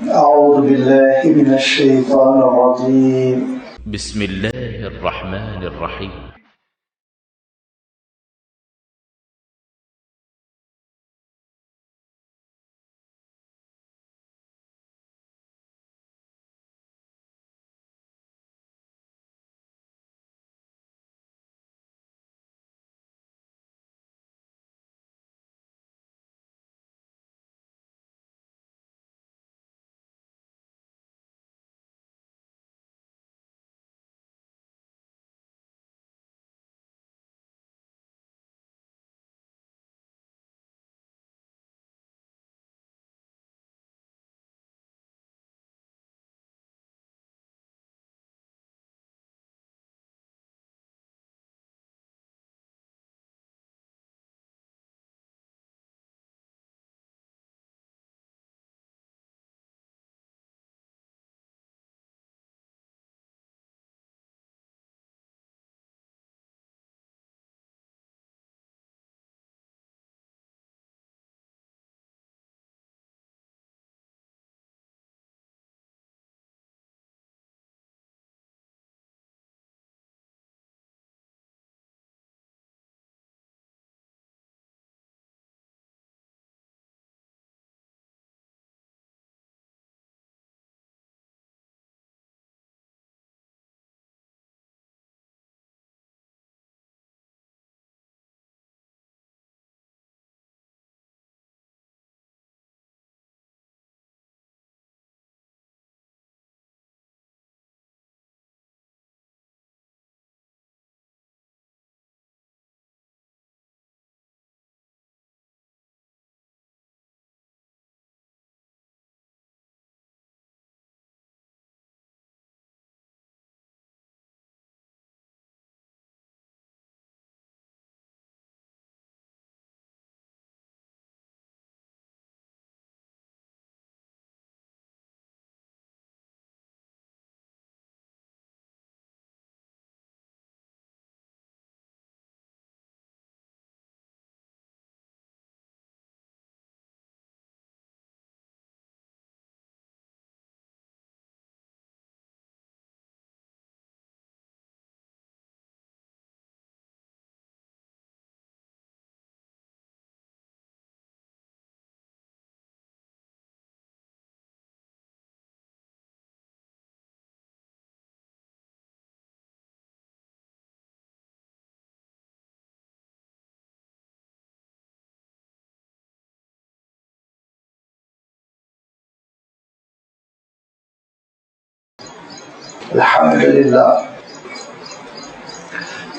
أعوذ بالله من الشيطان الرجيم. بسم الله الرحمن الرحيم.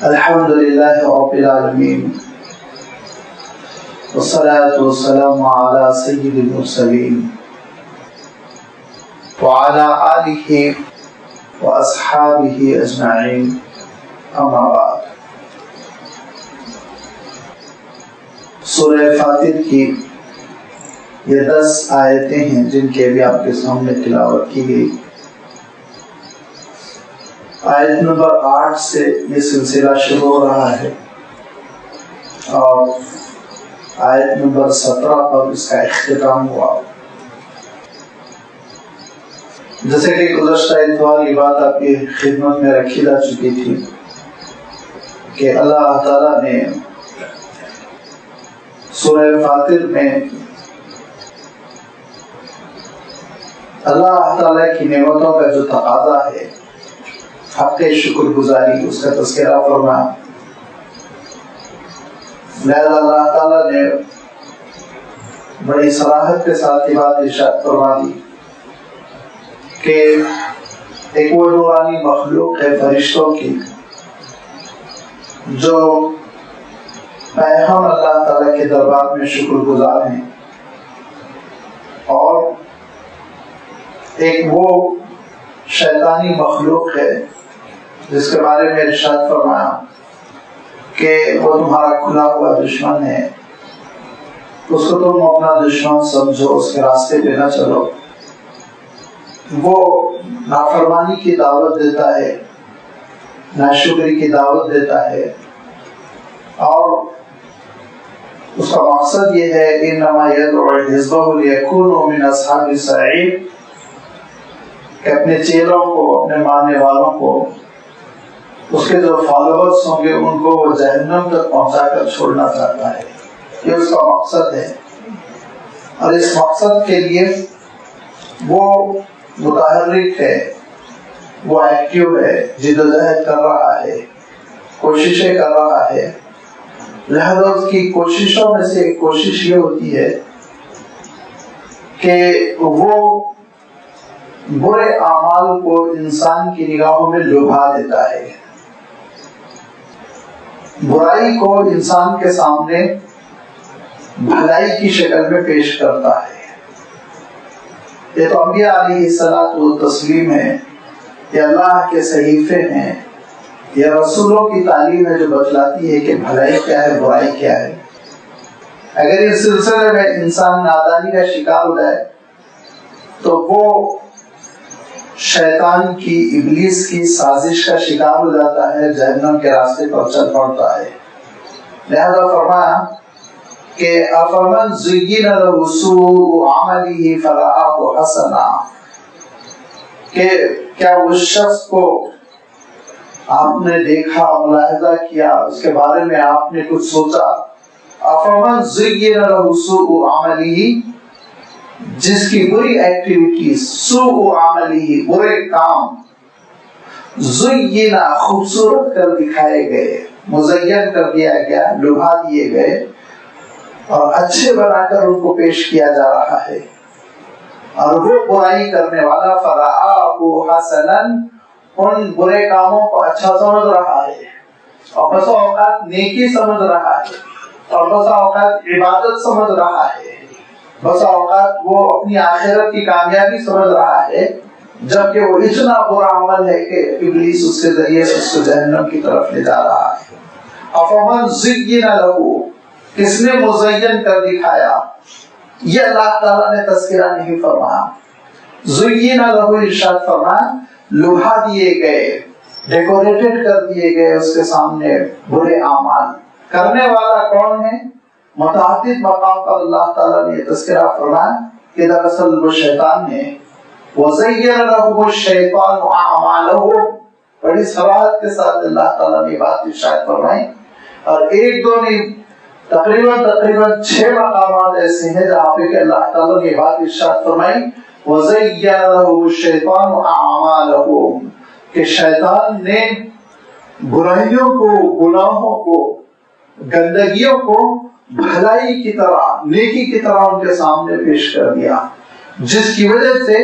الحمد لله رب العالمين، والصلاة والسلام على سيد المرسلين وعلى آله وأصحابه أجمعين، أما بعد۔ سورہ فاطر کی یہ 10 آیتیں ہیں جن کے بھی آپ کے سامنے تلاوت کی گئی۔ آیت نمبر 8 سے یہ سلسلہ شروع ہو رہا ہے اور آیت نمبر 17 پر اس کا اختتام ہوا۔ جیسے کہ گزشتہ اتوار یہ بات آپ کی خدمت میں رکھی جا چکی تھی کہ اللہ تعالیٰ نے سورہ فاطر میں اللہ تعالیٰ کی نعمتوں کا جو تقاضا ہے، حق شکر گزاری، اس کا تذکرہ فرمایا۔ لہذا اللہ تعالیٰ نے بڑی صراحت کے ساتھ یہ بات ارشاد فرما دی کہ ایک وہ نورانی مخلوق ہے فرشتوں کی جو ہم اللہ تعالیٰ کے دربار میں شکر گزار ہیں، اور ایک وہ شیطانی مخلوق ہے جس کے بارے میں ارشاد فرمایا کہ وہ تمہارا کھلا ہوا دشمن ہے، اس کو تم اپنا دشمن سمجھو، اس کے راستے پہ نہ چلو۔ وہ نافرمانی کی دعوت دیتا ہے، ناشکری کی دعوت دیتا ہے، اور اس کا مقصد یہ ہے انما يدعو حزبه ليكونوا من اصحاب السعير کہ اپنے چیلوں کو، اپنے ماننے والوں کو، اس کے جو فالوورز ہوں گے ان کو وہ جہنم تک پہنچا کر چھوڑنا چاہتا ہے. یہ اس کا مقصد ہے، اور اس مقصد کے لیے وہ متحرک ہے، وہ ایکٹیو ہے، جدوجہد کر رہا ہے، کوششیں کر رہا ہے. لہذا اس کی کوششوں میں سے ایک کوشش یہ ہوتی ہے کہ وہ برے اعمال کو انسان کی نگاہوں میں لبھا دیتا ہے، برائی کو انسان کے سامنے بھلائی کی شکل میں پیش کرتا ہے. یہ تو انبیاء علیہ الصلوۃ والتسلیم ہے، یہ اللہ کے صحیفے ہیں، یہ رسولوں کی تعلیم ہے جو بتلاتی ہے کہ بھلائی کیا ہے، برائی کیا ہے. اگر اس سلسلے میں انسان نادانی کا شکار ہو جائے تو وہ شیطان کی، ابلیس کی سازش کا شکار ہو جاتا ہے، جہنم کے راستے پر چل پڑتا ہے. لہذا فرمایا کہ افمن زین له سوء عمله فرآه حسنا، کہ کیا اس شخص کو آپ نے دیکھا، ملاحظہ کیا، اس کے بارے میں آپ نے کچھ سوچا؟ افمن زین له سوء عمله، جس کی بری ایکٹیویٹیز، سوء عمله برے کام، زینا خوبصورت کر دکھائے گئے، مزین کر دیا گیا، لبھا دیے گئے اور اچھے بنا کر ان کو پیش کیا جا رہا ہے، اور وہ برائی کرنے والا فرآہ حسنا ان برے کاموں کو اچھا سمجھ رہا ہے، اور بسا اوقات نیکی سمجھ رہا ہے، اور بسا اوقات عبادت سمجھ رہا ہے، بسا اوقات وہ اپنی آخرت کی کامیابی سمجھ رہا ہے، جبکہ وہ اتنا برا عمل ہے کہ ابلیس اس کے ذریعے سے اس کو جہنم کی طرف لے جا رہا ہے. افمن زین له، کس نے مزین کر دکھایا؟ یہ اللہ تعالیٰ نے تذکرہ نہیں فرمایا. زین له ارشاد فرمایا لبھا دیے گئے، ڈیکوریٹڈ کر دیے گئے اس کے سامنے برے اعمال. کرنے والا کون ہے؟ متعدد مقام پر اللہ تعالیٰ نے یہ تذکرہ فرمایا کہ دراصل وہ شیطان ہے. وَزَيَّنَ لَهُمُ الشَّيْطَانُ أَعْمَالَهُمْ، بڑی صراحت کے ساتھ اللہ تعالیٰ نے بات ارشاد فرمائی، اور ایک دو نہیں، تقریباً 6 مقامات ایسے ہیں جہاں پہ کہ اللہ تعالیٰ نے بات ارشاد فرمائی وَزَيَّنَ لَهُمُ الشَّيْطَانُ أَعْمَالَهُمْ، کہ شیطان نے برائیوں کو، گناہوں کو، گندگیوں کو بھلائی کی طرح، نیکی کی طرح ان کے سامنے پیش کر دیا، جس کی وجہ سے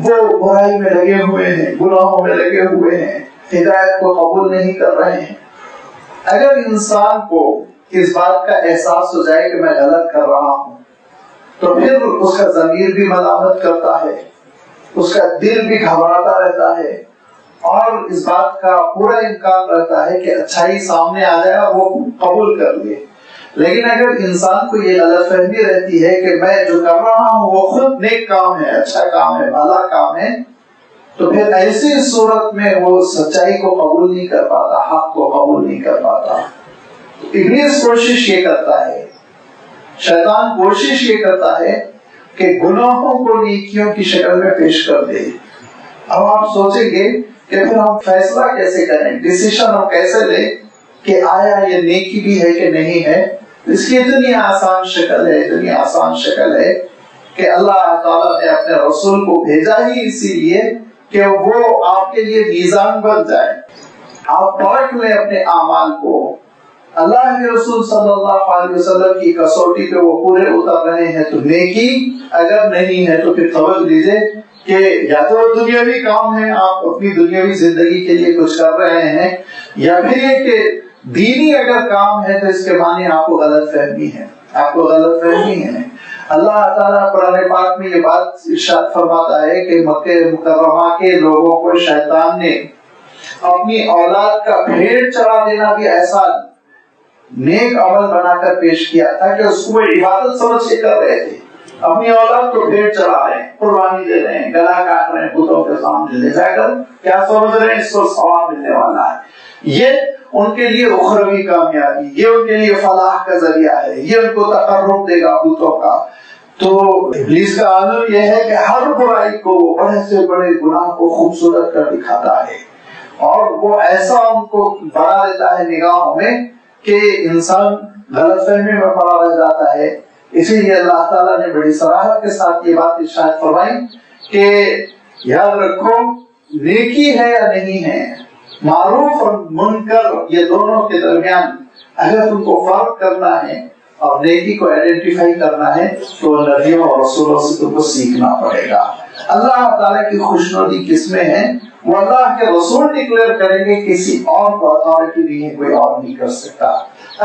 وہ برائی میں لگے ہوئے ہیں، گناہوں میں لگے ہوئے ہیں، ہدایت کو قبول نہیں کر رہے ہیں. اگر انسان کو اس بات کا احساس ہو جائے کہ میں غلط کر رہا ہوں، تو پھر اس کا ضمیر بھی ملامت کرتا ہے، اس کا دل بھی گھبراتا رہتا ہے، اور اس بات کا پورا امکان رہتا ہے کہ اچھائی سامنے آ جائے اور وہ قبول کر لے. لیکن اگر انسان کو یہ غلط فہمی رہتی ہے کہ میں جو کر رہا ہوں وہ خود نیک کام ہے، اچھا کام ہے، بھلا کام ہے، تو پھر ایسی صورت میں وہ سچائی کو قبول نہیں کر پاتا، حق کو قبول نہیں کر پاتا. ابلیس کوشش یہ کرتا ہے، شیطان کوشش یہ کرتا ہے کہ گناہوں کو نیکیوں کی شکل میں پیش کر دے. اب آپ سوچیں گے کہ پھر ہم فیصلہ کیسے کریں، ڈیسیشن ہم کیسے لیں کہ آیا یہ نیکی بھی ہے کہ نہیں ہے. اس کی اتنی آسان شکل ہے، اتنی آسان شکل ہے کہ اللہ تعالیٰ نے اپنے رسول کو بھیجا ہی اسی لیے کہ وہ آپ کے لیے میزان بن جائے. آپ پرکھ لیں اپنے اعمال کو، اللہ کے رسول صلی اللہ علیہ وسلم کی کسوٹی پہ وہ پورے اتر رہے ہیں تو نیکی، اگر نہیں ہے تو پھر سمجھ لیجیے کہ یا تو دنیاوی کام ہے، آپ اپنی دنیاوی زندگی کے لیے کچھ کر رہے ہیں، یا پھر یہ کہ دینی اگر کام ہے تو اس کے معنی آپ کو غلط فہمی ہے، آپ کو غلط فہمی ہے. اللہ تعالیٰ قرآن پاک میں یہ بات ارشاد فرماتا ہے کہ مکہ مکرمہ کے لوگوں کو شیطان نے اپنی اولاد کا بھیڑ چرا دینا بھی ایسا نیک عمل بنا کر پیش کیا تھا کہ اس کو عبادت سمجھ کے کر رہے تھے. اپنی اولاد کو بھیڑ چرا رہے ہیں، قربانی دے رہے ہیں، گلا کاٹ رہے ہیں بتوں کے سامنے لے جا کر، کیا سمجھ رہے ہیں اس کو ثواب ملنے والا ہے. یہ ان کے لیے اخروی کامیابی، یہ ان کے لیے فلاح کا ذریعہ ہے، یہ ان کو تقرب دے گا بتوں کا. تو ابلیس کا عالم یہ ہے کہ ہر برائی کو، بڑے سے بڑے گناہ کو خوبصورت کر دکھاتا ہے، اور وہ ایسا ان کو بنا دیتا ہے نگاہوں میں کہ انسان غلط فہمی میں پڑا رہ جاتا ہے۔ اسی لیے اللہ تعالیٰ نے بڑی صراحت کے ساتھ یہ بات ارشاد فرمائی کہ یاد رکھو نیکی ہے یا نہیں ہے، معروف اور منکر یہ دونوں کے درمیان اگر تم کو فرق کرنا ہے اور نیکی کو آئیڈینٹیفائی کرنا ہے تو نبیوں اور رسولوں سے تم کو سیکھنا پڑے گا۔ اللہ تعالیٰ کی خوشنودی کس میں ہے؟ وہ اللہ کے رسول ڈکلیئر کریں گے، کسی اور کو اتھارٹی نہیں ہے، کوئی اور نہیں کر سکتا۔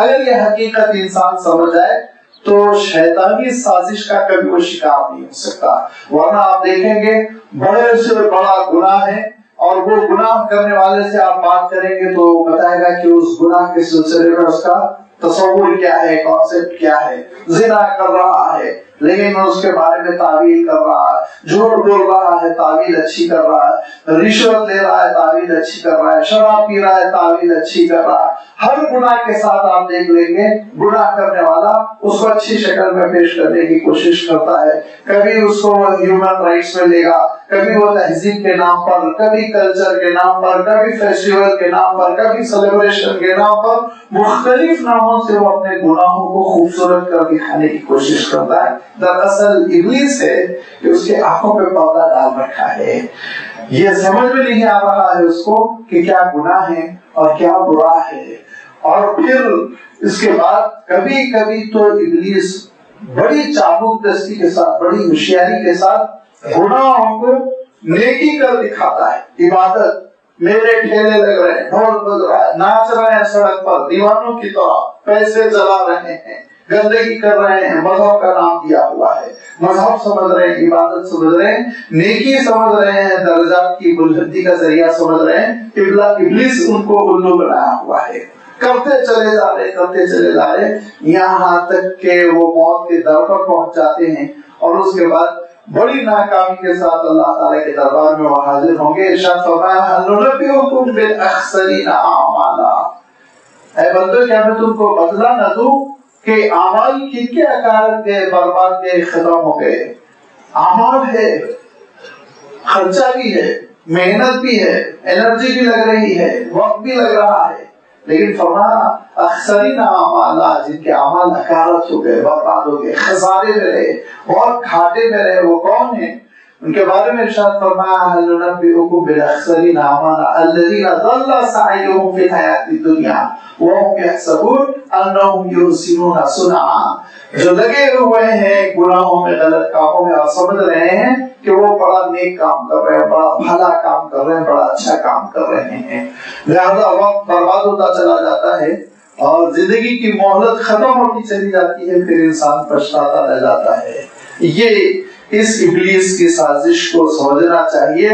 اگر یہ حقیقت انسان سمجھ جائے تو شیطانی سازش کا کبھی وہ شکار نہیں ہو سکتا۔ ورنہ آپ دیکھیں گے بڑے سے بڑا گناہ ہے اور وہ گناہ کرنے والے سے آپ بات کریں گے تو بتائے گا کہ اس گناہ کے سلسلے میں اس کا تصور کیا ہے، کانسیپٹ کیا ہے۔ زنا کر رہا ہے لیکن اس کے بارے میں تعویل کر رہا ہے، جھوٹ بول رہا ہے تعویل اچھی کر رہا ہے، رشوت لے رہا ہے تعویل اچھی کر رہا ہے، شراب پی رہا ہے تعویل اچھی کر رہا ہے۔ ہر گناہ کے ساتھ آپ دیکھ لیں گے گناہ کرنے والا اس کو اچھی شکل میں پیش کرنے کی کوشش کرتا ہے۔ کبھی اس کو ہیومن رائٹس میں لے گا، کبھی وہ تہذیب کے نام پر، کبھی کلچر کے نام پر، کبھی فیسٹیول کے نام پر، کبھی سیلیبریشن کے نام پر، مختلف ناموں سے وہ اپنے گناہوں کو خوبصورت کر دکھانے کی کوشش کرتا ہے۔ دراصل ابلیس ہے کہ اس کے آنکھوں پہ پردہ ڈال رکھا ہے، یہ سمجھ میں نہیں آ رہا ہے اس کو کہ کیا گناہ ہے اور کیا برا ہے۔ اور پھر اس کے بعد کبھی کبھی تو ابلیس بڑی چابک دستی کے ساتھ، بڑی ہوشیاری کے ساتھ گناہوں کو نیکی کر دکھاتا ہے۔ عبادت، میرے ٹھیلے لگ رہے ہیں، ڈھول بج رہا ہے، ناچ رہے ہیں سڑک پر دیوانوں کی طرح، پیسے جلا رہے ہیں، گندگی کر رہے ہیں، مذہب کا نام دیا ہوا ہے، مذہب سمجھ رہے ہیں، عبادت سمجھ رہے ہیں، نیکی سمجھ رہے ہیں، درجات کی بلندی کا ذریعہ سمجھ رہے ہیں۔ ابلیس ان کو الو بنایا ہوا ہے، کرتے چلے جا رہے، کرتے چلے جا رہے، یہاں تک کہ وہ موت کے در پر پہنچ جاتے ہیں، اور اس کے بعد بڑی ناکامی کے ساتھ اللہ تعالیٰ کے دربار میں وہ حاضر ہوں گے۔ ارشاد فرمایا هل ننبئکم بالاخسرین اعمالا، اے بندو کیا میں تم کو بدلہ نہ دوں کہ اعمال کن کے اکارت گئے، برباد گئے، ختم ہو گئے۔ اعمال ہے، خرچہ بھی ہے، محنت بھی ہے، انرجی بھی لگ رہی ہے، وقت بھی لگ رہا ہے، لیکن فرمایا اخسرین اعمالا، جن کے اعمال اکارت ہو گئے، برباد ہو گئے، خسارے میں رہے اور گھاٹے میں رہے، وہ کون ہیں؟ ان کے بارے میں ارشاد فرمایا هل ننبئکم بالاخسرین اعمالا الذین ضل سعیهم فی الحیاۃ الدنیا وهم یحسبون انهم یحسنون صنعا، جو لگے ہوئے ہیں گناہوں میں، غلط کاموں میں، اور سمجھ رہے ہیں کہ وہ بڑا نیک کام کر رہے ہیں، بڑا بھلا کام کر رہے ہیں، بڑا اچھا کام کر رہے ہیں۔ لہذا وقت برباد ہوتا چلا جاتا ہے اور زندگی کی مہلت ختم ہوتی چلی جاتی ہے، پھر انسان پچھتاتا رہ جاتا ہے۔ یہ اس ابلیس کی سازش کو سمجھنا چاہیے،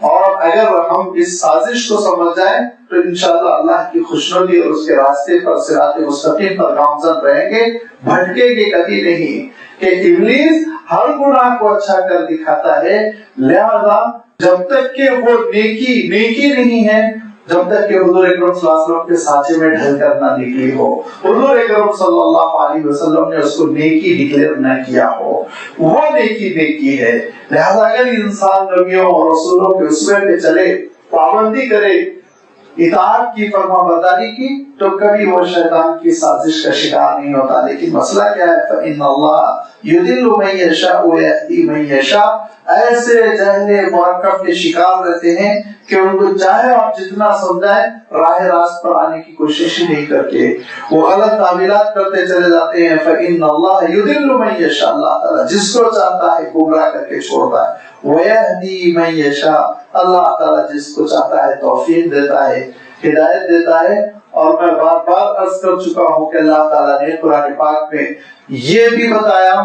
اور اگر ہم اس سازش کو سمجھ جائیں تو انشاءاللہ اللہ کی خوشنودی اور اس کے راستے پر، صراط مستقیم پر گامزن رہیں گے، بھٹکیں گے کبھی نہیں۔ کہ ابلیس ہر گناہ کو اچھا کر دکھاتا ہے، لہذا جب تک کہ وہ نیکی نہیں ہے، جب تک کہ حضور اکرم صلی اللہ علیہ وسلم کے سانچے میں ڈھل کر نہ نکلی ہو، حضور اکرم صلی اللہ علیہ وسلم نے اس کو نیکی ڈکلیئر نہ کیا ہو، وہ نیکی ہے۔ لہذا اگر انسان نبیوں اور رسولوں کے اسوے پہ چلے، پابندی کرے، اطاعت کی، فرما برداری کی، تو کبھی وہ شیطان کی سازش کا شکار نہیں ہوتا۔ لیکن مسئلہ کیا ہے؟ فإن اللہ یضل من یشاء ویہدی من یشاء، ایسے جہل مرکب کے شکار رہتے ہیں کہ ان کو چاہے آپ جتنا سمجھائیں راہ راست پر آنے کی کوشش ہی نہیں کرتے، وہ غلط تعویلات کرتے چلے جاتے ہیں۔ فإن اللہ یضل من یشاء، اللہ تعالیٰ جس کو چاہتا ہے گمراہ کر کے چھوڑتا ہے، ویہدی من یشاء، اللہ تعالیٰ جس کو چاہتا ہے توفیق دیتا ہے، ہدایت دیتا ہے۔ اور میں بار بار عرض کر چکا ہوں کہ اللہ تعالیٰ نے قرآن پاک میں یہ بھی بتایا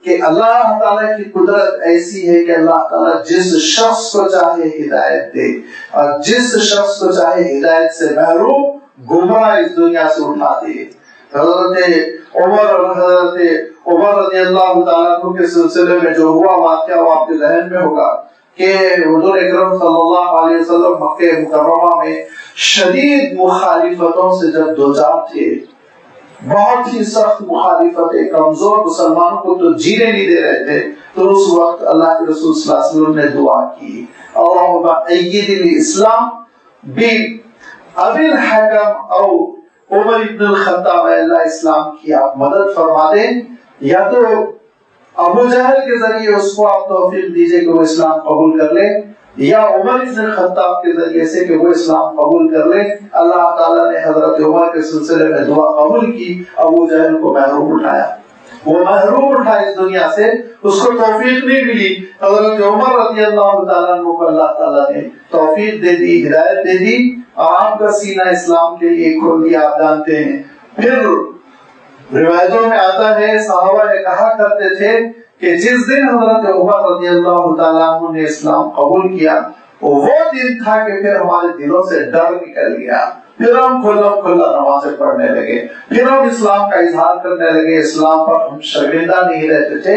کہ اللہ تعالیٰ کی قدرت ایسی ہے کہ اللہ تعالیٰ جس شخص کو چاہے ہدایت دے، اور جس شخص کو چاہے ہدایت سے محروم، گمراہ اس دنیا سے اٹھا دے۔ حضرت عمر رضی اللہ تعالیٰ عنہ کے سلسلے میں جو ہوا واقعہ وہ آپ کے ذہن میں ہوگا کہ حضور اکرم صلی اللہ علیہ وسلم مکہ مکرمہ میں شدید مخالفتوں سے جب دوچار تھے بہت ہی سخت مخالفت، کمزور مسلمانوں کو تو جینے نہیں دے رہے تھے، تو اس وقت اللہ کے رسول صلی اللہ علیہ وسلم نے دعا کی، اللہم اید الاسلام بابی الحکم او عمر ابن الخطاب، اللہ اسلام کی آپ مدد فرما دیں، یا تو ابو جہل کے ذریعے اس کو آپ توفیق دیجئے کہ وہ اسلام قبول کر لے، یا عمر ابن الخطاب کے ذریعے سے کہ وہ اسلام قبول کر لے۔ اللہ تعالیٰ نے حضرت عمر کے سلسلے میں دعا قبول کی، ابو جہل کو محروم اٹھایا، وہ محروم اٹھا اس دنیا سے، اس کو توفیق نہیں ملی۔ حضرت عمر رضی اللہ تعالیٰ عنہ کو اللہ تعالیٰ نے توفیق دے دی، ہدایت دے دی، اور آپ کا سینہ اسلام کے لیے کھول دیا، آپ جانتے ہیں۔ پھر روایتوں میں آتا ہے صحابہ نے کہا کرتے تھے کہ جس دن حضرت عمر رضی اللہ تعالیٰ عنہ نے اسلام قبول کیا، وہ دن تھا کہ پھر ہمارے دلوں سے ڈر نکل گیا، پھر ہم کھلا نمازیں پڑھنے لگے، پھر ہم اسلام کا اظہار کرنے لگے، اسلام پر ہم شرمندہ نہیں رہتے تھے،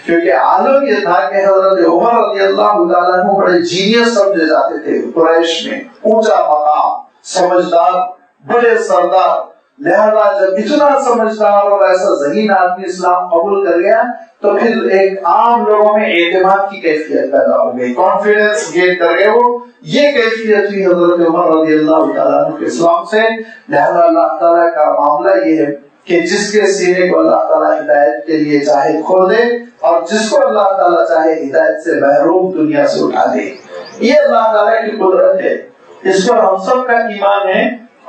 کیونکہ عالم یہ تھا کہ حضرت عمر رضی اللہ تعالیٰ عنہ بڑے جینیس سمجھے جاتے تھے قریش میں، اونچا مقام، سمجھدار، بڑے سردار، لہذا جب اتنا سمجھدار اور ایسا ذہین آدمی اسلام قبول کر گیا تو پھر ایک عام لوگوں میں اعتماد کی کیفیت پیدا ہو گئی، کانفیڈنس گین کر گئے وہ، یہ کیفیت تھی حضرت عمر رضی اللہ تعالیٰ عنہ کے اسلام سے۔ لہذا اللہ تعالیٰ کا معاملہ یہ ہے کہ جس کے سینے کو اللہ تعالیٰ ہدایت کے لیے چاہے کھول دے، اور جس کو اللہ تعالیٰ چاہے ہدایت سے محروم دنیا سے اٹھا دے، یہ اللہ تعالیٰ کی قدرت ہے، اس پر ہم سب کا ایمان ہے،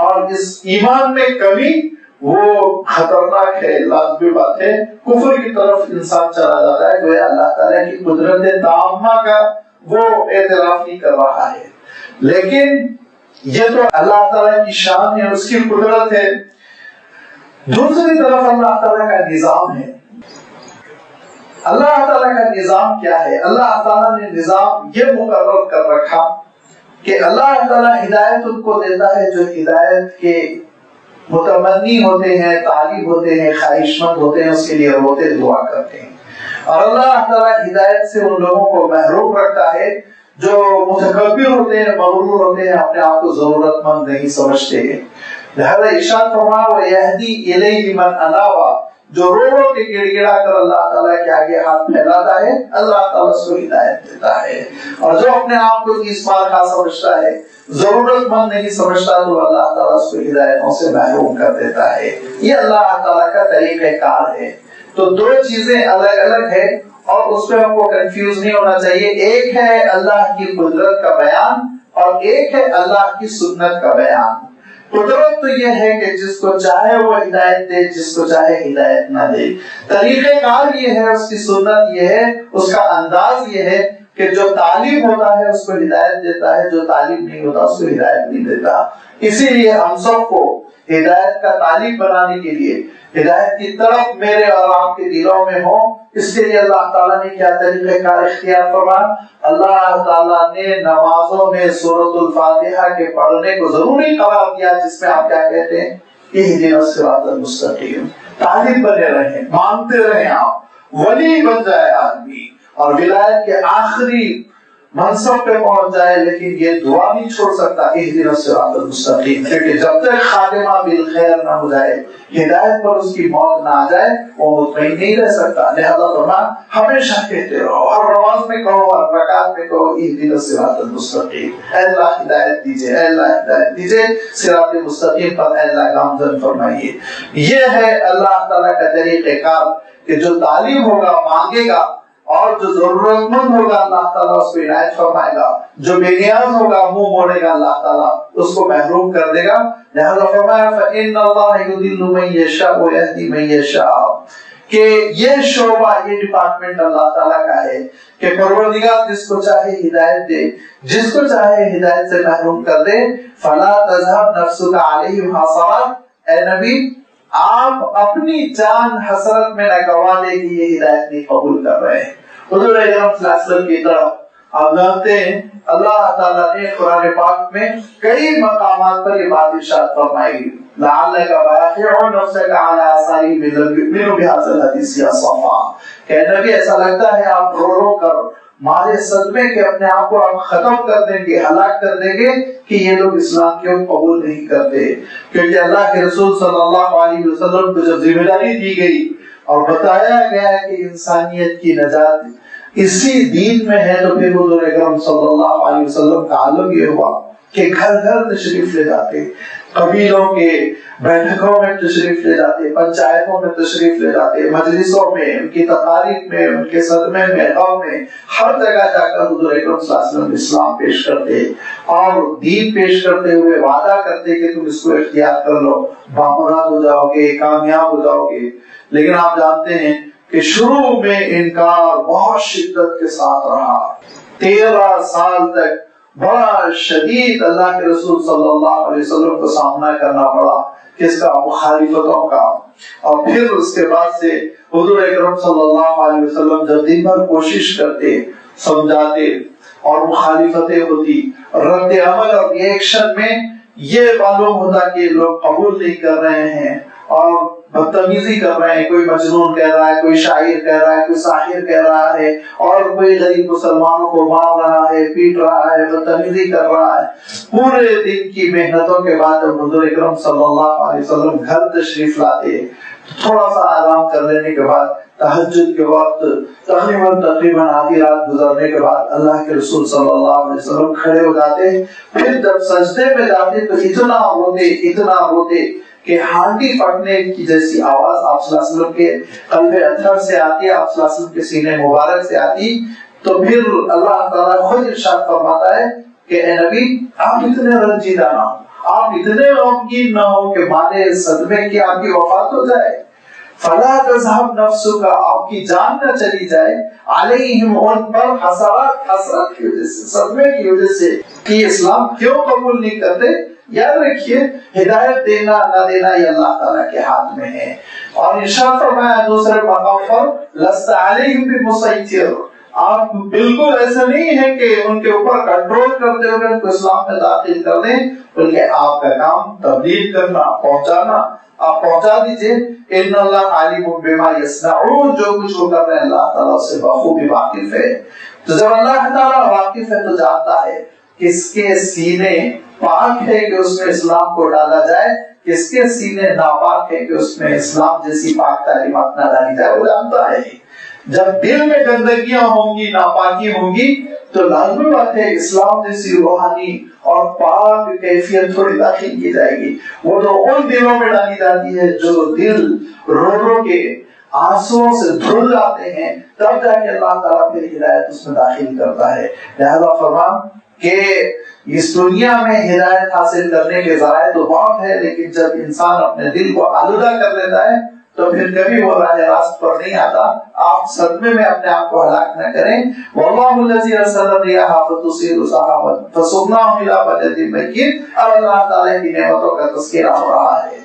اور اس ایمان میں کمی وہ خطرناک ہے، لازمی بات ہے، کفر کی طرف انسان چلا جاتا ہے، گویا اللہ تعالیٰ کی قدرت تامہ کا وہ اعتراف نہیں کر رہا ہے۔ لیکن یہ تو اللہ تعالیٰ کی شان ہے، اس کی قدرت ہے۔ دوسری طرف اللہ تعالیٰ کا نظام ہے۔ اللہ تعالیٰ کا نظام کیا ہے؟ اللہ تعالیٰ نے نظام یہ مقرر کر رکھا کہ اللہ تعالیٰ ہدایت ان کو دیتا ہے جو ہدایت کے متمنی ہوتے ہیں، طالب ہوتے ہیں، خواہش مند ہوتے ہیں، اس کے لیے روتے دعا کرتے ہیں، اور اللہ تعالیٰ ہدایت سے ان لوگوں کو محروم رکھتا ہے جو متکبر ہوتے ہیں، مغرور ہوتے ہیں، اپنے آپ کو ضرورت مند نہیں سمجھتے ہیں۔ لہذا ارشاد فرمایا وَيَهْدِي إِلَيْهِ مَنْ أَنَابَ، جو رو رو کے گڑ گڑا کر اللہ تعالیٰ کے آگے ہاتھ پھیلاتا ہے، اللہ تعالیٰ اس کو ہدایت دیتا ہے، اور جو اپنے آپ کو اسمار کا سمجھتا ہے، ضرورت مند نہیں سمجھتا، تو اللہ تعالیٰ اس کو ہدایتوں سے محروم کر دیتا ہے۔ یہ اللہ تعالیٰ کا طریقہ کار ہے۔ تو دو چیزیں الگ الگ ہیں، اور اس پہ ہم کو کنفیوز نہیں ہونا چاہیے۔ ایک ہے اللہ کی قدرت کا بیان، اور ایک ہے اللہ کی سنت کا بیان۔ قدرت تو یہ ہے کہ جس کو چاہے وہ ہدایت دے، جس کو چاہے ہدایت نہ دے۔ طریقہ کار یہ ہے، اس کی سنت یہ ہے، اس کا انداز یہ ہے کہ جو طالب ہوتا ہے اس کو ہدایت دیتا ہے، جو طالب نہیں ہوتا اس کو ہدایت نہیں دیتا۔ اسی لیے ہم سب کو ہدایت کا طالب بنانے کے لیے ہدایت کی طرف میرے اور آپ کے دلوں میں ہو، اس کے لیے اللہ تعالیٰ نے کیا طریقہ کار اختیار فرمایا؟ اللہ تعالیٰ نے نمازوں میں سورۃ الفاتحہ کے پڑھنے کو ضروری قرار دیا، جس میں آپ کیا کہتے ہیں؟ اہدنا الصراط المستقیم۔ طالب بنے رہیں، مانگتے رہیں، آپ ولی بن جائے آدمی، اور ولایت کے آخری منصب پہ پہنچ جائے، لیکن یہ دعا نہیں چھوڑ سکتا اہدنا الصراط المستقیم، کیونکہ جب تک خاتمہ بالخیر نہ ہو جائے، ہدایت پر اس کی موت نہ آ جائے، وہ مطمئن نہیں رہ سکتا۔ لہذا فرمایا ہمیشہ کہتے رہو، ہر نماز میں کہو، ہر رکعت میں کہو اہدنا الصراط المستقیم، اے اللہ ہدایت دیجئے، اے اللہ ہدایت دیجئے، صراط مستقیم پر اے اللہ گامزن فرمائیے۔ یہ ہے اللہ تعالیٰ کا طریقہ کار کہ جو طالب ہوگا مانگے گا، اور جو ضرورت مند ہوگا اللہ تعالیٰ اس کو عنایت فرمائے گا، جو بے نیاز ہوگا منہ موڑے گا اللہ تعالیٰ اس کو محروم کر دے گا۔ لہذا فرمایا فَإِنَّ اللَّهَ يُضِلُّ مَن يَشَاءُ وَيَهْدِي مَن يَشَاءُ، کہ یہ شعبہ، یہ ڈپارٹمنٹ اللہ تعالیٰ کا ہے کہ پروردگار جس کو چاہے ہدایت دے، جس کو چاہے ہدایت سے محروم کر دے۔ فَلَا تَذْهَبْ نَفْسُكَ عَلَيْهِمْ حَسَرَاتٍ، اے نبی آپ اپنی جان حسرت میں نہ گوا دے کہ یہ ہدایت نہیں قبول کر رہے ہیں۔ حضور اکرم صلی اللہ علیہ وسلم کی طرف آپ جانتے ہیں اللہ تعالیٰ نے قرآن پاک میں کئی مقامات پر یہ بات ارشاد فرمائی، لعلک باخع نفسک علی آثارہم ان لم یؤمنوا بہذا الحدیث اسفا، کہ نبی ایسا لگتا ہے آپ رو رو کر مارے صدمے کے اپنے آپ کو آپ ختم کر دیں گے، ہلاک کر دیں گے کہ یہ لوگ اسلام کیوں قبول نہیں کرتے. کیونکہ اللہ کے رسول صلی اللہ علیہ وسلم کو جب ذمہ داری دی گئی اور بتایا گیا کہ انسانیت کی نجات اسی دین میں ہے، تو پھر حضور اکرم صلی اللہ علیہ وسلم کا عالم یہ ہوا کہ گھر گھر تشریف لے جاتے، قبیلوں کے بیٹھکوں میں تشریف لے جاتے، پنچایتوں میں تشریف لے جاتے، مجلسوں میں، ان کی تقاریب میں، ان کے صدمے میں، غم میں، ہر جگہ جا کر حضور اکرم صلی اللہ علیہ وسلم اسلام پیش کرتے اور دین پیش کرتے ہوئے وعدہ کرتے کہ تم اس کو اختیار کر لو، بامراد ہو جاؤ گے، کامیاب ہو جاؤ گے. لیکن آپ جانتے ہیں کہ شروع میں انکار بہت شدت کے ساتھ رہا. 13 سال تک بڑا شدید اللہ کے رسول صلی اللہ علیہ وسلم کو سامنا کرنا پڑا، کس کا؟ مخالفتوں کا. اور پھر اس کے بعد سے حضور اکرم صلی اللہ علیہ وسلم جب دن بھر کوشش کرتے، سمجھاتے اور مخالفتیں ہوتی، رد عمل اور ری ایکشن میں یہ معلوم ہوتا کہ لوگ قبول نہیں کر رہے ہیں اور بدتمیزی کر رہے ہیں. کوئی مجنون کہہ رہا ہے، کوئی شاعر کہہ رہا ہے، کوئی ساحر کہہ رہا ہے، اور کوئی غریب مسلمانوں کو مار رہا ہے، پیٹ رہا ہے، بدتمیزی کر رہا ہے. پورے دن کی محنتوں کے بعد جب حضور اکرم صلی اللہ علیہ وسلم گھر تشریف لاتے، تھوڑا سا آرام کر لینے کے بعد تہجد کے وقت تقریباً آدھی رات گزرنے کے بعد اللہ کے رسول صلی اللہ علیہ وسلم کھڑے ہو جاتے. پھر جب سجدے میں جاتے تو اتنا روتے کہ ہانڈی پھٹنے کی جیسی آواز آپ صلی اللہ علیہ وسلم کے قلب اطہر سے آتی، آپ صلی اللہ علیہ وسلم کے سینے مبارک سے آتی. تو پھر اللہ تعالیٰ خود ارشاد فرماتا ہے کہ اے نبی آپ اتنے رنجیدہ نہ ہو، آپ اتنے غمگین نہ ہو کہ مانے صدمے کی آپ کی وفات ہو جائے. فلا تذهب نفسك، آپ کی جان نہ چلی جائے، علیہم ان پر حسرت کی وجہ سے، صدمے کی وجہ سے کہ اسلام کیوں قبول نہیں کرتے. یاد رکھیے ہدایت دینا نہ دینا یہ اللہ تعالیٰ کے ہاتھ میں ہے. اور ارشاد فرمایا دوسرے مقام پر لست علیہم بمسیطر، آپ بالکل ایسا نہیں ہے کہ ان کے اوپر کنٹرول کرتے ہوئے ان کو اسلام میں داخل کر دیں، بلکہ آپ کا کام تبلیغ کرنا، پہنچانا. آپ پہنچا دیجئے. ان اللہ علیم بما یصنعون، جو کچھ وہ کر رہے ہیں اللہ تعالیٰ سے بخوبی واقف ہے. تو جب اللہ تعالیٰ واقف ہے تو جانتا ہے کس کے سینے پاک ہے کہ اس میں اسلام کو ڈالا جائے، کس کے سینے ناپاک ہے کہ اس میں اسلام جیسی پاک تعلیمات نہ ڈالی جائے، وہ جانتا ہے. جب دل میں گندگیاں ہوں گی، ناپاکی ہوں گی، تو لازمی بات ہے اسلام جیسی روحانی اور پاک کیفیت تھوڑی داخل کی جائے گی. وہ تو ان دلوں میں ڈالی جاتی ہے جو دل رو رو کے آنسوؤں سے دھل جاتے ہیں، تب جا کے اللہ تعالیٰ پھر ہدایت اس میں داخل کرتا ہے. لہذا فرمان کہ اس دنیا میں ہدایت حاصل کرنے کے ذرائع تو بہت ہے، لیکن جب انسان اپنے دل کو آلودہ کر لیتا ہے تو پھر کبھی وہ راہ راست پر نہیں آتا. آپ صدمے میں اپنے آپ کو ہلاک نہ کریں. واللہ الذی ارسل الرياح فتثير سحابا فسقناه الى بلد ميت. اب اللہ تعالیٰ کی نعمتوں کا تذکرہ ہو رہا ہے.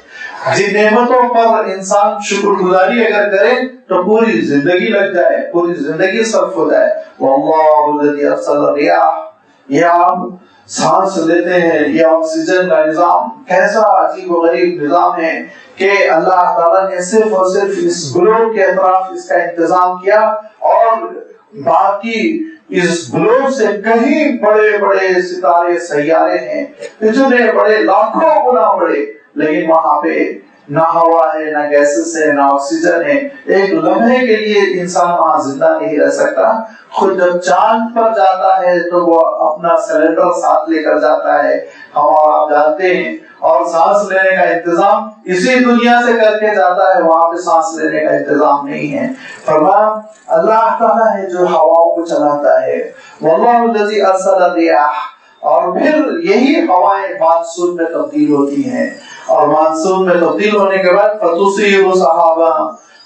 جن نعمتوں پر انسان شکر گزاری اگر کرے تو پوری زندگی لگ جائے، پوری زندگی صرف ہو جائے. واللہ الذی ارسل الرياح، یہ آپ سانس لیتے ہیں، یہ آکسیجن کا نظام کیسا عجیب و غریب نظام ہے کہ اللہ تعالیٰ نے صرف اور صرف اس گلوب کے اطراف اس کا انتظام کیا، اور باقی اس گلوب سے کہیں بڑے بڑے ستارے سیارے ہیں، اتنے بڑے لاکھوں گنا بڑے، لیکن وہاں پہ نہ ہوا ہے، نہ گیسز ہے، نہ آکسیجن ہے. ایک لمحے کے لیے انسان وہاں زندہ نہیں رہ سکتا. خود جب چاند پر جاتا ہے تو وہ اپنا سلنڈر ساتھ لے کر جاتا ہے، ہم اور آپ جانتے ہیں، اور سانس لینے کا انتظام اسی دنیا سے کر کے جاتا ہے، وہاں پہ سانس لینے کا انتظام نہیں ہے. فرمایا اللہ تعالیٰ ہے جو ہواؤں کو چلاتا ہے. واللہ الذی ارسل الرياح، اور پھر یہی ہوائیں مانسون میں تبدیل ہوتی ہیں، اور مانسون میں تبدیل ہونے کے بعد فتثير سحابا،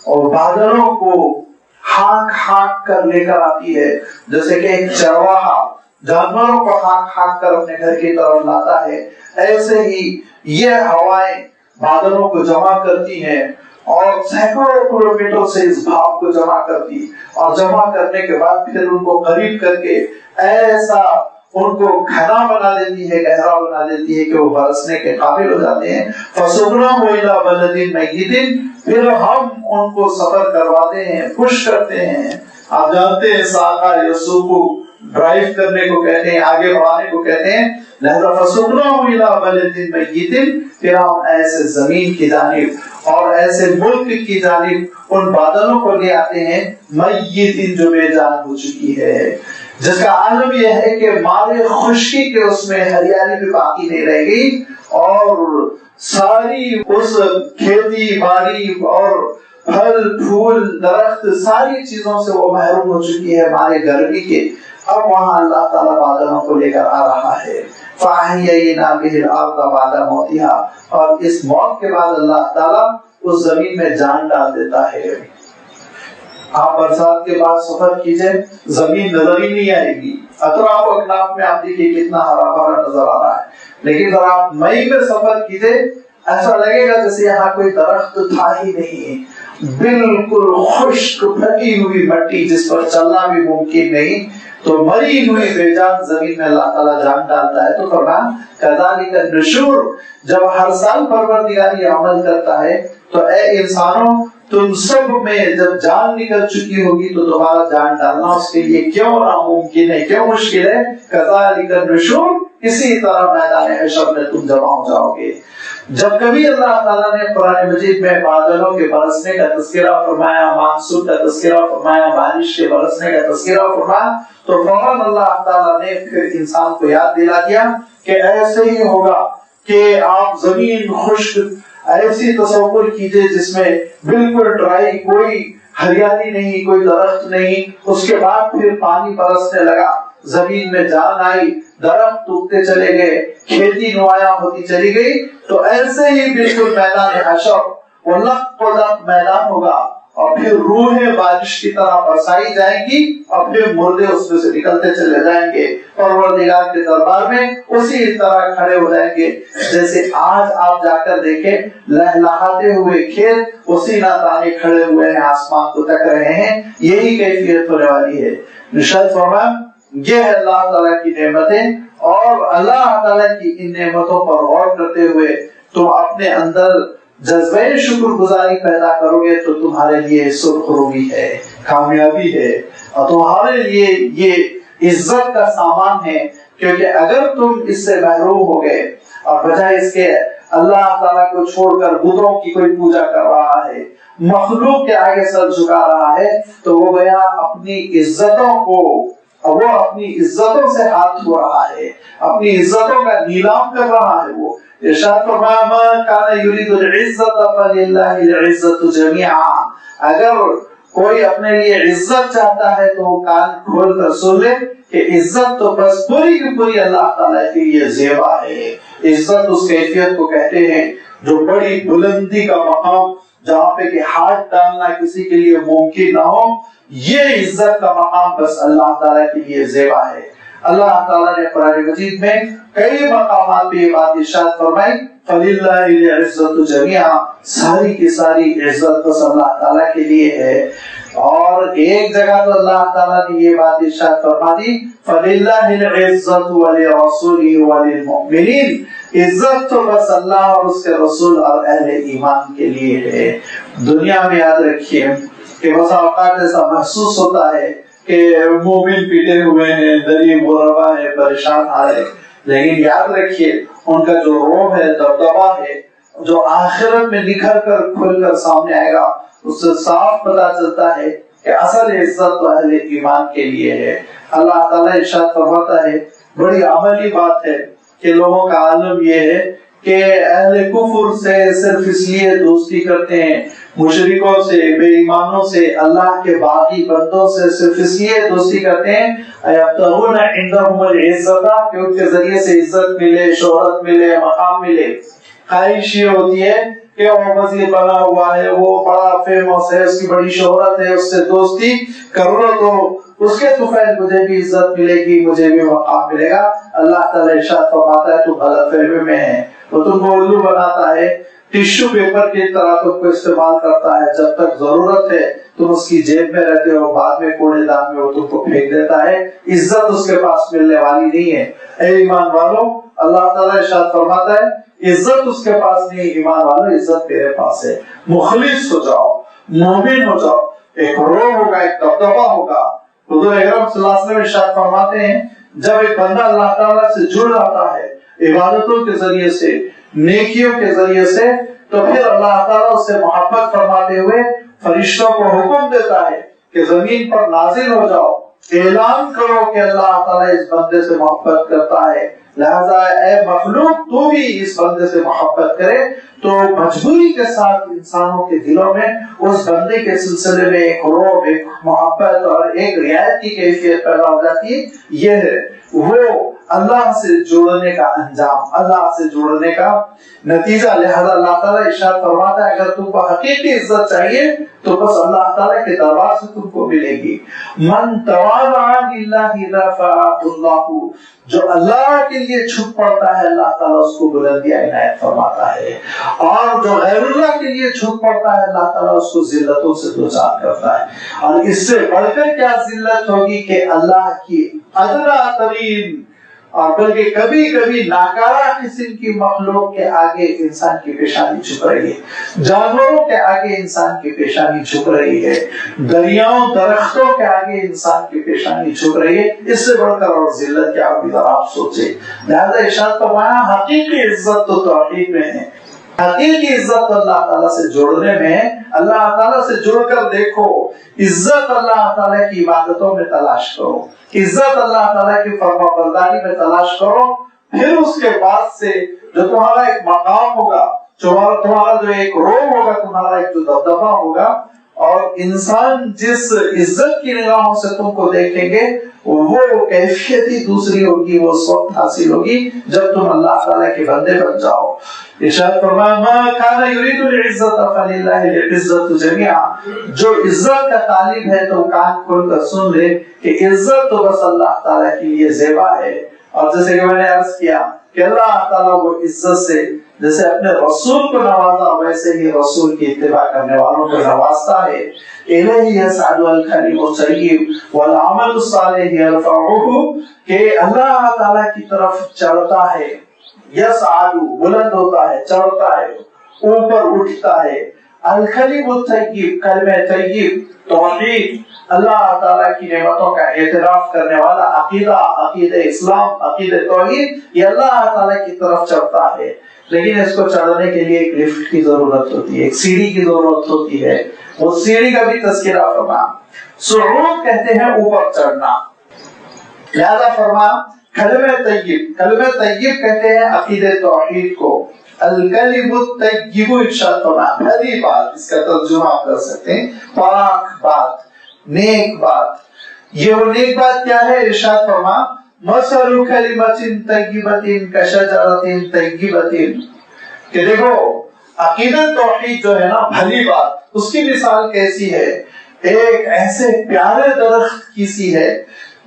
اور بادلوں کو ہانک ہانک کر لے کر آتی ہے. جیسے کہ ایک چرواہا جانوروں کو ہانک ہانک کر اپنے گھر کی طرف لاتا ہے، ایسے ہی یہ ہوائیں بادلوں کو جمع کرتی ہیں اور سینکڑوں کلومیٹر سے اس بھاپ کو جمع کرتی، اور جمع کرنے کے بعد پھر ان کو قریب کر کے ایسا ان کو گھنا بنا دیتی ہے، گہرا بنا دیتی ہے کہ وہ برسنے کے قابل ہو جاتے ہیں. فَسُقْنَاهُ إِلَىٰ بَلَدٍ مَيِّتٍ، پھر ہم ان کو سفر کرواتے ہیں، خوش کرتے ہیں آپ جانتے ہیں ساقہ یسوقو ڈرائیو کرنے کو کہتے ہیں، آگے بڑھانے کو کہتے ہیں، لہذا فسقناہ الی بلد میت، پھر ہم ایسے زمین کی جانب اور ایسے ملک کی جانب ان بادلوں کو لے آتے ہیں میت جو بے جان ہو چکی ہے، جس کا عالم یہ ہے کہ مارے خشکی کے اس میں ہریالی بھی باقی نہیں رہے گی، اور ساری اس کھیتی باڑی اور پھل پھول درخت ساری چیزوں سے وہ محروم ہو چکی ہے مارے گرمی کے۔ اب وہاں اللہ تعالیٰ بادلوں کو لے کر آ رہا ہے، فَأَحْيَيْنَا بِهِ الْأَرْضَ بَعْدَ مَوْتِهَا، اور اس موت کے بعد اللہ تعالیٰ اس زمین میں جان ڈال دیتا ہے۔ آپ برسات کے بعد سفر کیجئے، زمین نظر ہی نہیں آئے گی، اطراف و اکناف میں آپ دیکھیے کتنا ہرا بھرا نظر آ رہا ہے، لیکن اگر آپ مئی میں سفر کیجئے ایسا لگے گا جیسے یہاں کوئی درخت تھا ہی نہیں، بالکل خشک پھٹی ہوئی مٹی جس پر چلنا بھی ممکن نہیں۔ تو مری ہوئی بے جان زمین میں اللہ تعالیٰ جان ڈالتا ہے۔ تو فرمایا کذالک النشور، جب ہر سال پروردگار یہ عمل کرتا ہے تو اے انسانوں تم سب میں جب جان نکل چکی ہوگی تو دوبارہ جان ڈالنا اس کے لیے کیوں ناممکن ہے، کیوں مشکل ہے؟ کذالک النشور، اسی طرح میدان حشر میں تم جمع ہو جاؤ گے۔ جب کبھی اللہ تعالیٰ نے قرآن مجید میں بادلوں کے برسنے کا تذکرہ فرمایا، مانسون کا تذکرہ فرمایا، بارش کے برسنے کا تذکرہ فرمایا، تو فوراً اللہ تعالیٰ نے پھر انسان کو یاد دلا دیا کہ ایسے ہی ہوگا کہ آپ زمین خشک ایسی تصور کیجئے جس میں بالکل ڈرائی، کوئی ہریالی نہیں، کوئی درخت نہیں، اس کے بعد پھر پانی برسنے لگا، زمین میں جان آئی، درخت اگتے چلے گئے، کھیتی نمایاں ہوتی چلی گئی، تو ایسے ہی بالکل میدان حشر وہ لق و لق میدان ہوگا، اور پھر روحیں بارش کی طرح برسائی جائیں گی، اور پھر مردے اس میں سے نکلتے چلے جائیں گے، پروردگار کے دربار میں اسی طرح کھڑے ہو جائیں گے جیسے آج آپ جا کر دیکھیں لہلہاتے ہوئے کھیت اسی ناتانے کھڑے ہوئے ہیں، آسمان کو تک رہے ہیں، یہی کیفیت ہونے والی ہے۔ نشاط فرمایا یہ ہے اللہ تعالیٰ کی نعمتیں، اور اللہ تعالیٰ کی ان نعمتوں پر غور کرتے ہوئے تم اپنے اندر جذبہ شکر گزاری پیدا کرو گے تو تمہارے لیے سرخروبی ہے، کامیابی ہے، اور تمہارے لیے یہ عزت کا سامان ہے، کیونکہ اگر تم اس سے محروم ہو گئے اور بجائے اس کے اللہ تعالیٰ کو چھوڑ کر بتوں کی کوئی پوجا کر رہا ہے، مخلوق کے آگے سر جھکا رہا ہے، تو وہ گیا اپنی عزتوں کو، وہ اپنی عزتوں سے ہاتھ دھو رہا ہے، اپنی عزتوں کا نیلام کر رہا ہے۔ وہ ارشاد فرمایا من کان یرید العزت فللہ العزت جمیعا، اگر کوئی اپنے لیے عزت چاہتا ہے تو وہ کان کھول کر سن لے کہ عزت تو بس پوری کی پوری اللہ تعالیٰ کے لیے زیبا ہے۔ عزت اس کیفیت کو کہتے ہیں جو بڑی بلندی کا مقام، جہاں پہ کہ ہاتھ ڈالنا کسی کے لیے ممکن نہ ہو، یہ عزت کا مقام بس اللہ تعالیٰ کے لیے زیبا ہے۔ اللہ تعالیٰ نے قرآن مجید میں کئی مقامات پہ یہ بات ارشاد فرمائی فَلِلَّهِ الْعِزَّةُ جَمِيعًا، ساری کی ساری عزت بس اللہ تعالیٰ کے لیے ہے۔ اور ایک جگہ تو اللہ تعالیٰ نے یہ بات ارشاد فرما دی فَلِلَّهِ الْعِزَّةُ وَلِرَسُولِهِ وَلِلْمُؤْمِنِينَ، عزت تو بس اللہ اور اس کے رسول اور اہل ایمان کے لیے ہے۔ دنیا میں یاد رکھیے کہ بس اوقات ایسا محسوس ہوتا ہے کہ مومن پیٹے ہوئے ہیں، غریب غربا ہے، پریشان آئے، لیکن یاد رکھیے ان کا جو روح ہے، دبدبا ہے، جو آخرت میں نکھر کر کھل کر سامنے آئے گا، اس سے صاف پتا چلتا ہے کہ اصل عزت تو اہل ایمان کے لیے ہے۔ اللہ تعالیٰ ارشاد فرماتا ہے، بڑی عملی بات ہے کہ لوگوں کا عالم یہ ہے کہ اہل کفر سے صرف اس لیے دوستی کرتے ہیں، مشرکوں سے، بے ایمانوں سے، اللہ کے باغی بندوں سے صرف اس لیے دوستی کرتے ہیں ایبتغون عندهم العزت، کہ ان کے ذریعے سے عزت ملے، شہرت ملے، مقام ملے۔ خواہش یہ ہوتی ہے کہ وہ وزیر بنا ہوا ہے، وہ بڑا فیمس ہے، اس کی بڑی شہرت ہے، اس سے دوستی کر لو تو اس کے طفیل مجھے بھی عزت ملے گی، مجھے بھی مقام ملے گا۔ اللہ تعالیٰ ارشاد فرماتا ہے تو غلط فہمی میں ہے، وہ تم کو الو بناتا ہے، ٹیشو پیپر کی طرح تم کو استعمال کرتا ہے، جب تک ضرورت ہے تم اس کی جیب میں رہتے ہو، بعد میں کوڑے دان میں وہ تم کو پھینک دیتا ہے، عزت اس کے پاس ملنے والی نہیں ہے۔ اے ایمان والو، اللہ تعالیٰ ارشاد فرماتا ہے عزت اس کے پاس نہیں، ایمان والو عزت تیرے پاس ہے۔ مخلص ہو جاؤ، مومن ہو جاؤ، ایک روح ہوگا، ایک دبدبہ ہوگا. حضور اکرم صلی اللہ علیہ وسلم ارشاد فرماتے ہیں جب ایک بندہ اللہ تعالیٰ سے جڑ جاتا ہے عبادتوں کے ذریعے سے، نیکیوں کے ذریعے سے، تو پھر اللہ تعالیٰ اس سے محبت فرماتے ہوئے فرشتوں کو حکم دیتا ہے کہ زمین پر نازل ہو جاؤ، اعلان کرو کہ اللہ تعالیٰ اس بندے سے محبت کرتا ہے، لہذا اے مخلوق تو بھی اس بندے سے محبت کرے. تو مجبوری کے ساتھ انسانوں کے دلوں میں اس بندے کے سلسلے میں ایک روح، ایک محبت اور ایک رعایت کی کیفیت پیدا ہو جاتی ہے. یہ ہے وہ اللہ سے جوڑنے کا انجام، اللہ سے جوڑنے کا نتیجہ. لہذا اللہ تعالیٰ ارشاد فرماتا ہے اگر تم کو حقیقی عزت چاہیے تو بس اللہ تعالیٰ کے دربار سے تم کو ملے گی. من تواضع للہ رفعہ اللہ، جو اللہ کے لیے جھک پڑتا ہے اللہ تعالیٰ اس کو بلندیاں عنایت فرماتا ہے، اور جو غیر اللہ کے لیے جھک پڑتا ہے اللہ تعالیٰ اس کو ذلتوں سے دوچار کرتا ہے. اور اس سے بڑھ کر کیا ذلت ہوگی کہ اللہ کی ادنا ترین اور بلکہ کبھی کبھی ناکارہ قسم کی مخلوق کے آگے انسان کی پیشانی جھک رہی ہے، جانوروں کے آگے انسان کی پیشانی جھک رہی ہے، دریاؤں درختوں کے آگے انسان کی پیشانی جھک رہی ہے. اس سے بڑھ کر اور ذلت کیا ہوگی ذرا آپ سوچیں. لہذا ارشاد فرمایا حقیقی عزت تو توحید میں ہے، حقیقی عزت اللہ تعالیٰ سے جوڑنے میں. اللہ تعالیٰ سے جڑ کر دیکھو، عزت اللہ تعالیٰ کی عبادتوں میں تلاش کرو، عزت اللہ تعالیٰ کی فرما برداری میں تلاش کرو. پھر اس کے بعد سے جو تمہارا ایک مقام ہوگا، تمہارا جو ایک روح ہوگا، تمہارا ایک جو دبدبہ ہوگا، اور انسان جس عزت کی نگاہوں سے تم کو دیکھیں گے وہ کیفیت ہی دوسری ہوگی، وہ اس وقت حاصل ہوگی جب تم اللہ تعالیٰ کے بندے بن جاؤ. ارشاد فرمایا ما کان یرید العزت فللہ العزت جميعا، جو عزت کا طالب ہے تو کان کھول کر سن لے کہ عزت تو بس اللہ تعالیٰ کے لیے زیبا ہے. اور جیسے کہ میں نے عرض کیا کہ اللہ تعالیٰ وہ عزت سے جیسے اپنے رسول کو نوازا ویسے ہی رسول کی اتباع کرنے والوں کو نوازتا ہے. الیہ یصعد الکلم الطیب والعمل الصالح یرفعہ، کہ اللہ تعالیٰ کی طرف چڑھتا ہے، یصعد بلند ہوتا ہے، چڑھتا ہے، اوپر اٹھتا ہے، الکلم الطیب کلمہ طیب توحید، اللہ تعالیٰ کی نعمتوں کا اعتراف کرنے والا عقیدہ، عقیدہ اسلام، عقیدہ توحید، یہ اللہ تعالیٰ کی طرف چڑھتا ہے. لیکن اس کو چڑھنے کے لیے ایک لفٹ کی ضرورت ہوتی ہے، ایک سیڑھی کی ضرورت ہوتی ہے. وہ سیڑھی کا بھی تذکرہ فرما، صعود کہتے ہیں اوپر چڑھنا. لہذا فرما کلمہ طیب، کلمہ طیب کہتے ہیں عقیدہ توحید کو. الکلم الطیب ارشاد فرما بھلی بات، اس کا ترجمہ آپ کر سکتے ہیں پاک بات، نیک بات. یہ وہ نیک بات کیا ہے؟ ارشاد فرما مثل کلمۃ طیبۃ کشجرۃ طیبۃ، کہ دیکھو عقیدہ توحید جو ہے نا بھلی بات، اس کی مثال کیسی ہے؟ ایک ایسے پیارے درخت کی سی ہے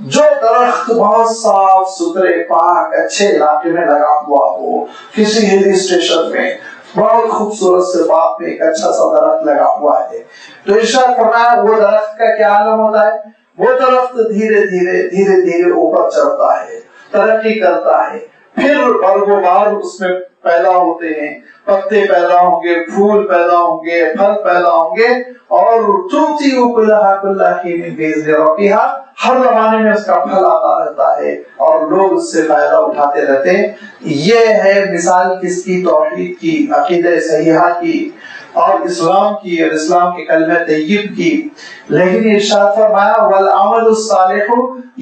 جو درخت بہت صاف ستھرے پاک اچھے علاقے میں لگا ہوا ہو، کسی ہل اسٹیشن میں بہت خوبصورت سے باغ میں ایک اچھا سا درخت لگا ہوا ہے. تو ارشاد فرمایا وہ درخت کا کیا عالم ہوتا ہے؟ وہ درخت دھیرے دھیرے اوپر چڑھتا ہے، ترقی کرتا ہے، پھر برگ و بار اس میں پیدا ہوتے ہیں، پتے پیدا ہوں گے، پھول پیدا ہوں گے، پھل پیدا ہوں گے، اور تؤتی اکلھا کل حین باذن ربھا، ہر زمانے میں اس کا پھل آتا رہتا ہے اور لوگ اس سے فائدہ اٹھاتے رہتے ہیں. یہ ہے مثال کس کی؟ توحید کی، عقیدہ صحیحہ کی، اور اسلام کی، اور اسلام کے کلمہ طیب کی. لیکن ارشاد فرمایا والعمل الصالح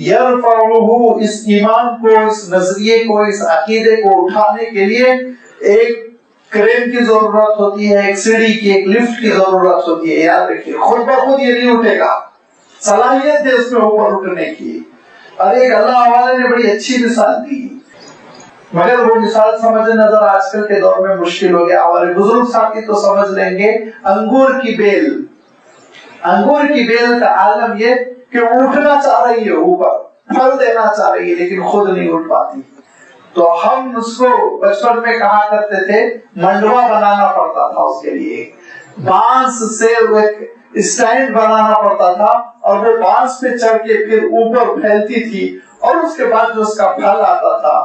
یرفعہ، اس ایمان کو، اس نظریے کو، اس عقیدے کو اٹھانے کے لیے ایک کرین کی ضرورت ہوتی ہے، ایک سیڑھی کی، ایک لفٹ کی ضرورت ہوتی ہے. یاد رکھیے خود بخود یہ نہیں اٹھے گا، صلاحیت ہے اس میں اوپر اٹھنے کی. اور ایک اللہ والے نے بڑی اچھی مثال دی، مگر وہ مثال سمجھنے نظر آج کل کے دور میں مشکل ہو گیا. ہمارے بزرگ ساتھی تو سمجھ لیں گے. انگور کی بیل، انگور کی بیل کا عالم یہ کہ اٹھنا چاہ رہی ہے، اوپر پھل دینا چاہ رہی ہے، لیکن خود نہیں اٹھ پاتی. تو ہم اس کو بچپن میں کہا کرتے تھے منڈوا بنانا پڑتا تھا، اس کے لیے بانس سے اسٹینڈ بنانا پڑتا تھا، اور وہ بانس پہ چڑھ کے پھر اوپر پھیلتی تھی، اور اس کے بعد جو اس کا پھل آتا تھا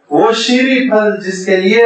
وہ شیریں پھل، جس کے لیے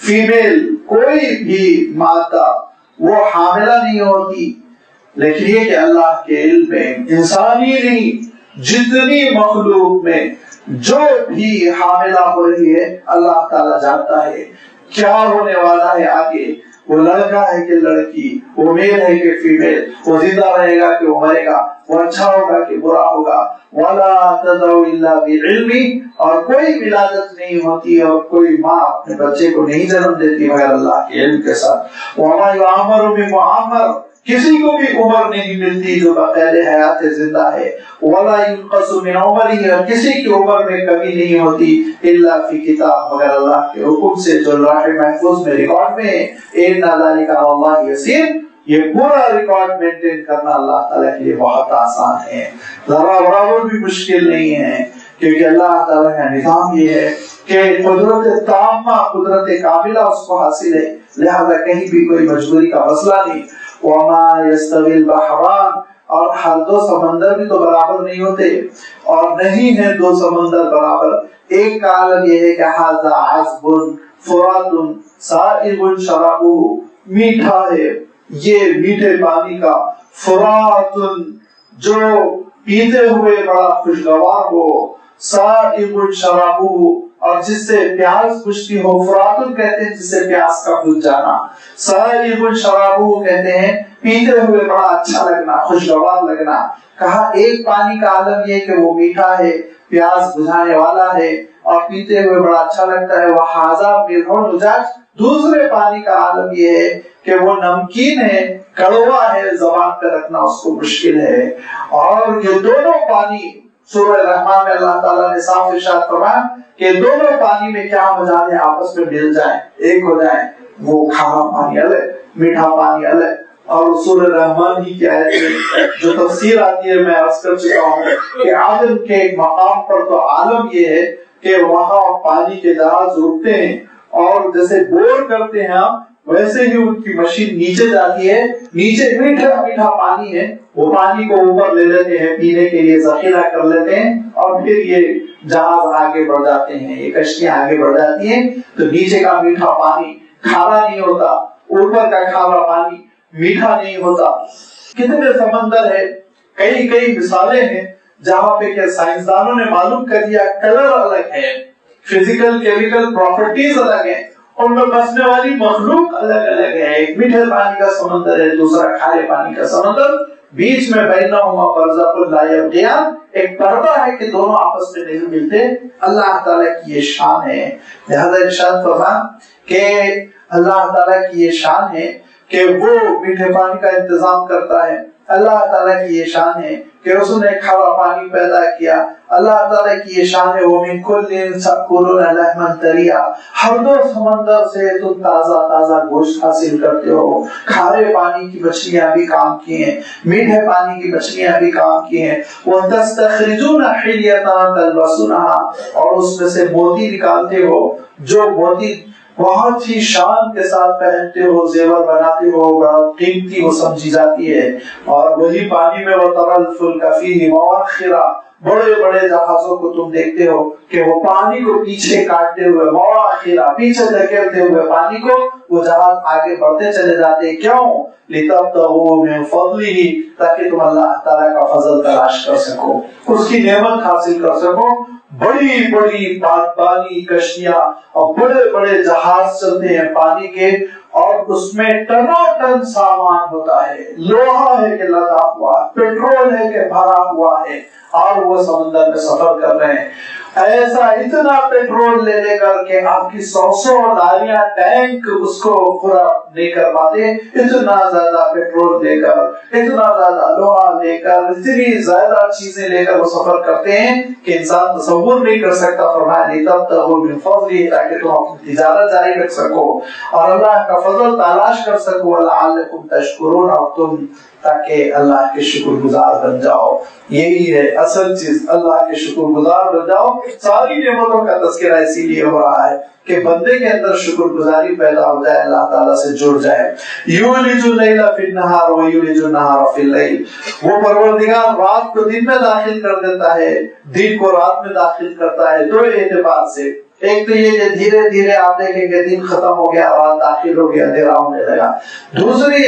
فیمیل، کوئی بھی مادہ وہ حاملہ نہیں ہوتی، لیکن یہ کہ اللہ کے علم میں انسانی نہیں جتنی مخلوق میں جو بھی حاملہ ہو رہی ہے اللہ تعالیٰ جانتا ہے کیا ہونے والا ہے آگے، وہ لڑکا ہے کہ لڑکی، وہ میل ہے کہ فیمیل، وہ زندہ رہے گا کہ وہ مرے گا، وہ اچھا ہوگا کہ برا ہوگا۔ وَلَا تَدْعُوا إِلَّا بِعِلْمِهِ، اور کوئی ولادت نہیں ہوتی اور کوئی ماں اپنے بچے کو نہیں جنم دیتی مگر اللہ کے علم کے ساتھ۔ وَمَا يُعَمَّرُ بِمُعَمَّرٍ، کسی کو بھی عمر نہیں ملتی جو بقید حیات زندہ ہے۔ وَلَا يُنْقَصُ مِنْ عُمَرِهِ، اور کسی کی عمر میں کمی نہیں ہوتی إِلَّا فِي کتاب، مگر اللہ کے حکم سے جو لوح محفوظ میں ریکارڈ میں ہے۔ إِنَّ ذَلِكَ عَلَى اللَّهِ يَسِيرٌ، یہ پورا ریکارڈ مینٹین کرنا اللہ تعالیٰ کے لیے بہت آسان ہے، ذرا برابر بھی مشکل نہیں ہے، کیونکہ اللہ تعالیٰ کا نظام یہ ہے کہ قدرت تامہ، قدرت کاملہ اس کو حاصل ہے، لہذا کہیں بھی کوئی مجبوری کا مسئلہ نہیں۔ وَمَا يَسْتَوِي الْبَحْرَانِ، اور ہر دو سمندر بھی تو برابر نہیں ہوتے، اور نہیں ہے دو سمندر برابر۔ ایک کا عالم یہ ہے کہ هَذَا عَذْبٌ فُرَاتٌ سَائِغٌ شَرَابُهُ، میٹھا ہے یہ میٹھے پانی کا، فراتن جو پیتے ہوئے بڑا خوشگوار ہو، سائغ شرابہ، اور جس سے پیاس بجھتی ہو، فراتن کہتے ہیں جس سے پیاس کا بجھ جانا، سائغ شرابہ کہتے ہیں پیتے ہوئے بڑا اچھا لگنا، خوشگوار لگنا۔ کہا ایک پانی کا عالم یہ کہ وہ میٹھا ہے، پیاس بجھانے والا ہے اور پیتے ہوئے بڑا اچھا لگتا ہے، وَهَذَا مِلْحٌ أُجَاجٌ، دوسرے پانی کا عالم یہ ہے کہ وہ نمکین ہے، کڑوا ہے، زبان پہ رکھنا اس کو مشکل ہے۔ اور یہ دونوں پانی، سورہ رحمان میں اللہ تعالیٰ نے صاف ارشاد فرمایا کہ دونوں پانی میں کیا ہو جائے، آپس میں مل جائیں، ایک ہو جائیں، وہ کھارا پانی الگ، میٹھا پانی الگ۔ اور سورہ رحمان ہی کی آیت میں جو تفسیر آتی ہے میں عرض کر چکا ہوں کہ عالم کے ایک مقام پر تو عالم یہ ہے کہ وہاں پانی کے جہاز رکتے ہیں، اور جیسے بور کرتے ہیں ہم ویسے ہی ان کی مشین نیچے جاتی ہے، نیچے میٹھا میٹھا پانی ہے، وہ پانی کو اوپر لے لیتے ہیں، پینے کے لیے ذخیرہ کر لیتے ہیں، اور پھر یہ جہاز آگے بڑھ جاتے ہیں، یہ کشتیاں آگے بڑھ جاتی ہیں، تو نیچے کا میٹھا پانی کھارا نہیں ہوتا، اوپر کا کھارا پانی میٹھا نہیں ہوتا۔ کتنے سمندر ہے، کئی کئی مثالیں ہیں جہاں پہ کہ سائنسدانوں نے معلوم کر دیا کلر الگ ہے، فزیکل کیمیکل پراپرٹیز الگ ہیں، ان میں بسنے والی مخلوق الگ الگ ہے۔ ایک میٹھے پانی کا سمندر ہے، دوسرا کھارے پانی کا سمندر، بیچ میں بینہما برزخ لا یبغیان، ایک پردہ ہے کہ دونوں آپس میں نہیں ملتے۔ اللہ تعالیٰ کی یہ شان ہے، لہذا ارشاد فرمایا کہ اللہ تعالیٰ کی یہ شان ہے کہ وہ میٹھے پانی کا انتظام کرتا ہے، اللہ تعالیٰ کی یہ شان ہے کہ اس نے کھارا پانی پیدا کیا، اللہ تعالیٰ کی یہ شان ہے وَمِن كُلٍّ تَأْكُلُونَ لَحْمًا طَرِيًّا، ہر دو سمندر سے تم تازہ تازہ گوشت حاصل کرتے ہو۔ کھارے پانی کی مچھلیاں بھی کام کی ہیں، میٹھے پانی کی مچھلیاں بھی کام کی ہیں۔ وَتَسْتَخْرِجُونَ حِلْيَةً تَلْبَسُونَهَا، اور اس میں سے موتی نکالتے ہو، جو موتی بہت ہی شان کے ساتھ پہنتے ہو، زیور بناتے ہو، بڑا قیمتی وہ سمجھی جاتی ہے۔ اور وہی پانی میں وَتَرَى الْفُلْكَ فِيهِ مَوَاخِرَ، بڑے بڑے جہازوں کو تم دیکھتے ہو کہ وہ پانی کو پیچھے کاٹتے ہوئے، مواخرہ پیچھے دھکیلتے ہوئے پانی کو، وہ جہاز آگے بڑھتے چلے جاتے ہیں۔ کیوں؟ لِتَبْتَغُوا مِن فَضْلِهِ، تاکہ تم اللہ تعالیٰ کا فضل تلاش کر سکو، اس کی نعمت حاصل کر سکو۔ بڑی بڑی پانی کشتیاں اور بڑے بڑے جہاز چلتے ہیں پانی کے، اور اس میں ٹنوں ٹن سامان ہوتا ہے، لوہا ہے کہ لدا ہوا، پیٹرول ہے کہ بھرا ہوا ہے، اور وہ سمندر میں سفر کر رہے ہیں۔ ایسا اتنا پیٹرول لے لے کر کے آپ کی 100 لاریاں ٹینک اس کو پورا نہیں کر پاتے، اتنا زیادہ پیٹرول لے کر، اتنا زیادہ لوہا لے کر، اتنی زیادہ چیزیں لے کر وہ سفر کرتے ہیں کہ انسان تصور نہیں کر سکتا۔ فرمایا لِتَبْتَغُوا مِن فَضْلِهِ، تاکہ تم اپنی تجارت جاری رکھ سکو اور اللہ کا فضل تلاش کر سکو، وَلَعَلَّكُمْ تَشْكُرُونَ، اور تم تاکہ اللہ کے شکر گزار بن جاؤ۔ یہی ہے اصل چیز، اللہ کے شکر گزار بن جاؤ۔ ساری نعمتوں کا تذکرہ اسی لیے ہو رہا ہے کہ بندے کے اندر شکر گزاری پیدا ہو جائے، اللہ تعالیٰ سے جڑ جائے۔ یولج اللیل فی النہار ویولج النہار فی اللیل، وہ پروردگار رات کو دن میں داخل کر دیتا ہے، دن کو رات میں داخل کرتا ہے، دو اعتبار سے۔ ایک تو یہ دھیرے دھیرے آپ دیکھیں گے دن ختم ہو گیا، رات داخل ہو گیا، اندھیرا ہونے لگا۔ دوسری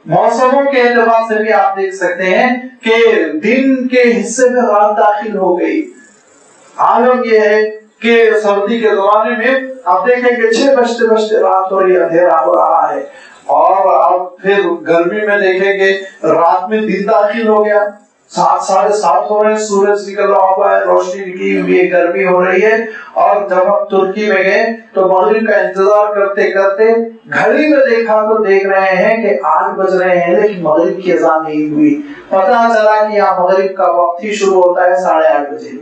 موسموں کے اعتبار سے بھی آپ دیکھ سکتے ہیں کہ دن کے حصے میں رات داخل ہو گئی۔ عالم یہ ہے کہ سردی کے زمانے میں آپ دیکھیں گے 6 بجتے بجتے رات ہو رہی ہے، اندھیرا ہو رہا ہے، اور اب پھر گرمی میں دیکھیں گے رات میں دن داخل ہو گیا، 7 ساڑھے 7 ہو رہے ہیں، سورج نکل رہا ہوا ہے، روشنی نکلی ہوئی ہے، گرمی ہو رہی ہے۔ اور جب ہم ترکی میں گئے تو مغرب کا انتظار کرتے کرتے گھڑی میں دیکھا تو دیکھ رہے ہیں کہ 8 بج رہے ہیں، لیکن مغرب کی اذان نہیں ہوئی۔ پتہ چلا کہ یہاں مغرب کا وقت ہی شروع ہوتا ہے 8:30 بجے۔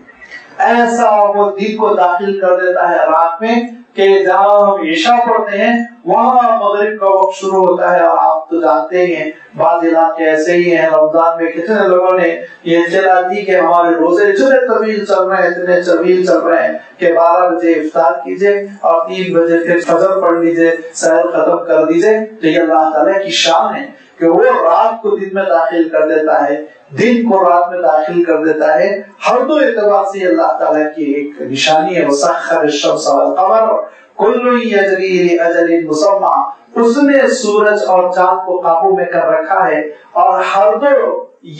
ایسا وہ دن کو داخل کر دیتا ہے رات میں کہ جہاں ہم عشاء پڑھتے ہیں وہاں مغرب کا وقت شروع ہوتا ہے۔ اور آپ تو جانتے ہی ہیں بعض علاقے ایسے ہی ہیں، رمضان میں کتنے لوگوں نے یہ اطلاع دی کہ ہمارے روزے اتنے طویل چل رہے ہیں، اتنے طویل چل رہے ہیں کہ 12 بجے افطار کیجئے اور 3 بجے پھر فجر پڑھ لیجئے، سحر ختم کر دیجئے۔ تو یہ اللہ تعالیٰ کی شان ہے کہ وہ رات کو دن میں داخل کر دیتا ہے، دن کو رات میں داخل کر دیتا ہے۔ ہر دو اعتبار سے اللہ تعالیٰ کی ایک نشانی ہے۔ وسخر الشمس والقمر کل یجری لاجل مسمى، اس نے سورج اور چاند کو قابو میں کر رکھا ہے، اور ہر دو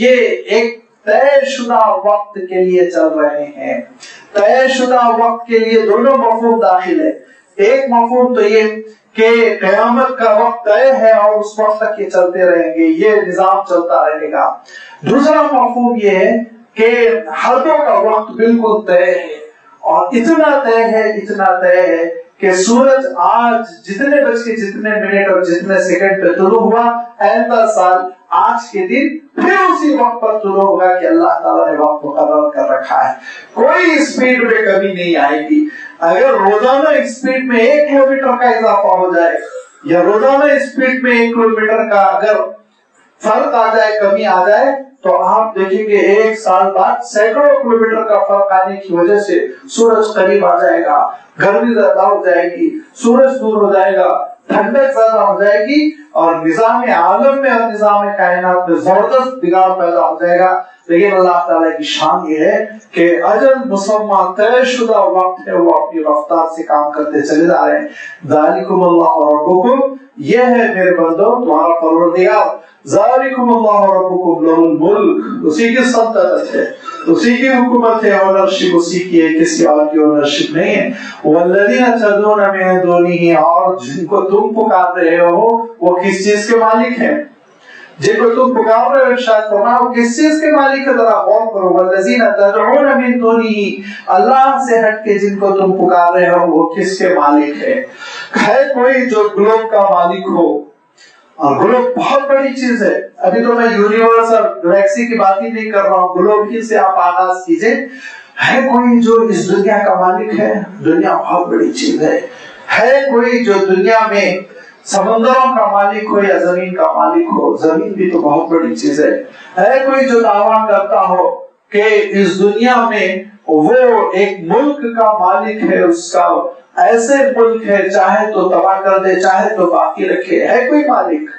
یہ ایک طے شدہ وقت کے لیے چل رہے ہیں۔ طے شدہ وقت کے لیے دونوں مفہوم داخل ہے۔ ایک مفہوم تو یہ کہ قیامت کا وقت طے ہے اور اس وقت تک یہ چلتے رہیں گے، یہ نظام چلتا رہے گا۔ دوسرا مفہوم یہ ہے کہ ہر دو کا وقت بالکل طے ہے، اور اتنا طے ہے، اتنا طے ہے کہ سورج آج جتنے بج کے جتنے منٹ اور جتنے سیکنڈ پہ طلوع ہوا، آئندہ سال آج کے دن پھر اسی وقت پر طلوع ہوگا کہ اللہ تعالیٰ نے وقت مقرر کر رکھا ہے۔ کوئی اسپیڈ میں کمی نہیں آئے گی۔ اگر روزانہ اسپیڈ میں 1 کلومیٹر کا اضافہ ہو جائے، یا روزانہ اسپیڈ میں 1 کلومیٹر کا اگر فرق آ جائے، کمی آ جائے، تو آپ دیکھیں گے 1 سال بعد سینکڑوں کلومیٹر کا فرق آنے کی وجہ سے سورج قریب آ جائے گا، گرمی زیادہ ہو جائے گی، سورج دور ہو جائے گا، ٹھنڈک زیادہ ہو جائے گی، اور نظام عالم میں اور نظام کائنات میں زبردست بگاڑ پیدا ہو جائے گا۔ لیکن اللہ تعالیٰ کی شان یہ ہے کہ اجل مسمى طے شدہ وقت ہے، وہ اپنی رفتار سے کام کرتے چلے جا رہے ہیں۔ ذالکم اللہ ربکم، یہ ہے میرے بندو تمہارا پروردگار۔ ذالکم اللہ ربکم لہ الملک، اسی کی سلطنت ہے، اسی کی حکومت ہے، اونرشپ اسی کی ہے، کسی اور کی اونرشپ نہیں ہے۔ والذین تدعون من دونہ، اور جن کو تم پکار رہے ہو وہ کس چیز کے مالک ہیں؟ جن کو تم پکار رہے ہو ارشاد فرماؤ کس چیز کے مالک ہے، ذرا غور کرو۔ والذین تدعون من دونہ، اللہ سے ہٹ کے جن کو تم پکار رہے ہو وہ کس کے مالک ہے؟ ہے کوئی جو گلوب کا مالک ہو، اور گلوب بہت بڑی چیز ہے۔ ابھی تو میں یونیورس اور گلیکسی کی بات ہی نہیں کر رہا ہوں، گلوب ہی سے آپ آغاز کیجئے۔ ہے کوئی جو اس دنیا کا مالک ہے؟ دنیا بہت بڑی چیز ہے۔ ہے کوئی جو دنیا میں سمندروں کا مالک ہو یا زمین کا مالک ہو؟ زمین بھی تو بہت بڑی چیز ہے۔ ہے کوئی جو دعویٰ کرتا ہو کہ اس دنیا میں وہ ایک ملک کا مالک ہے، اس کا ایسے ملک ہے چاہے تو تباہ کر دے چاہے تو باقی رکھے؟ ہے کوئی مالک؟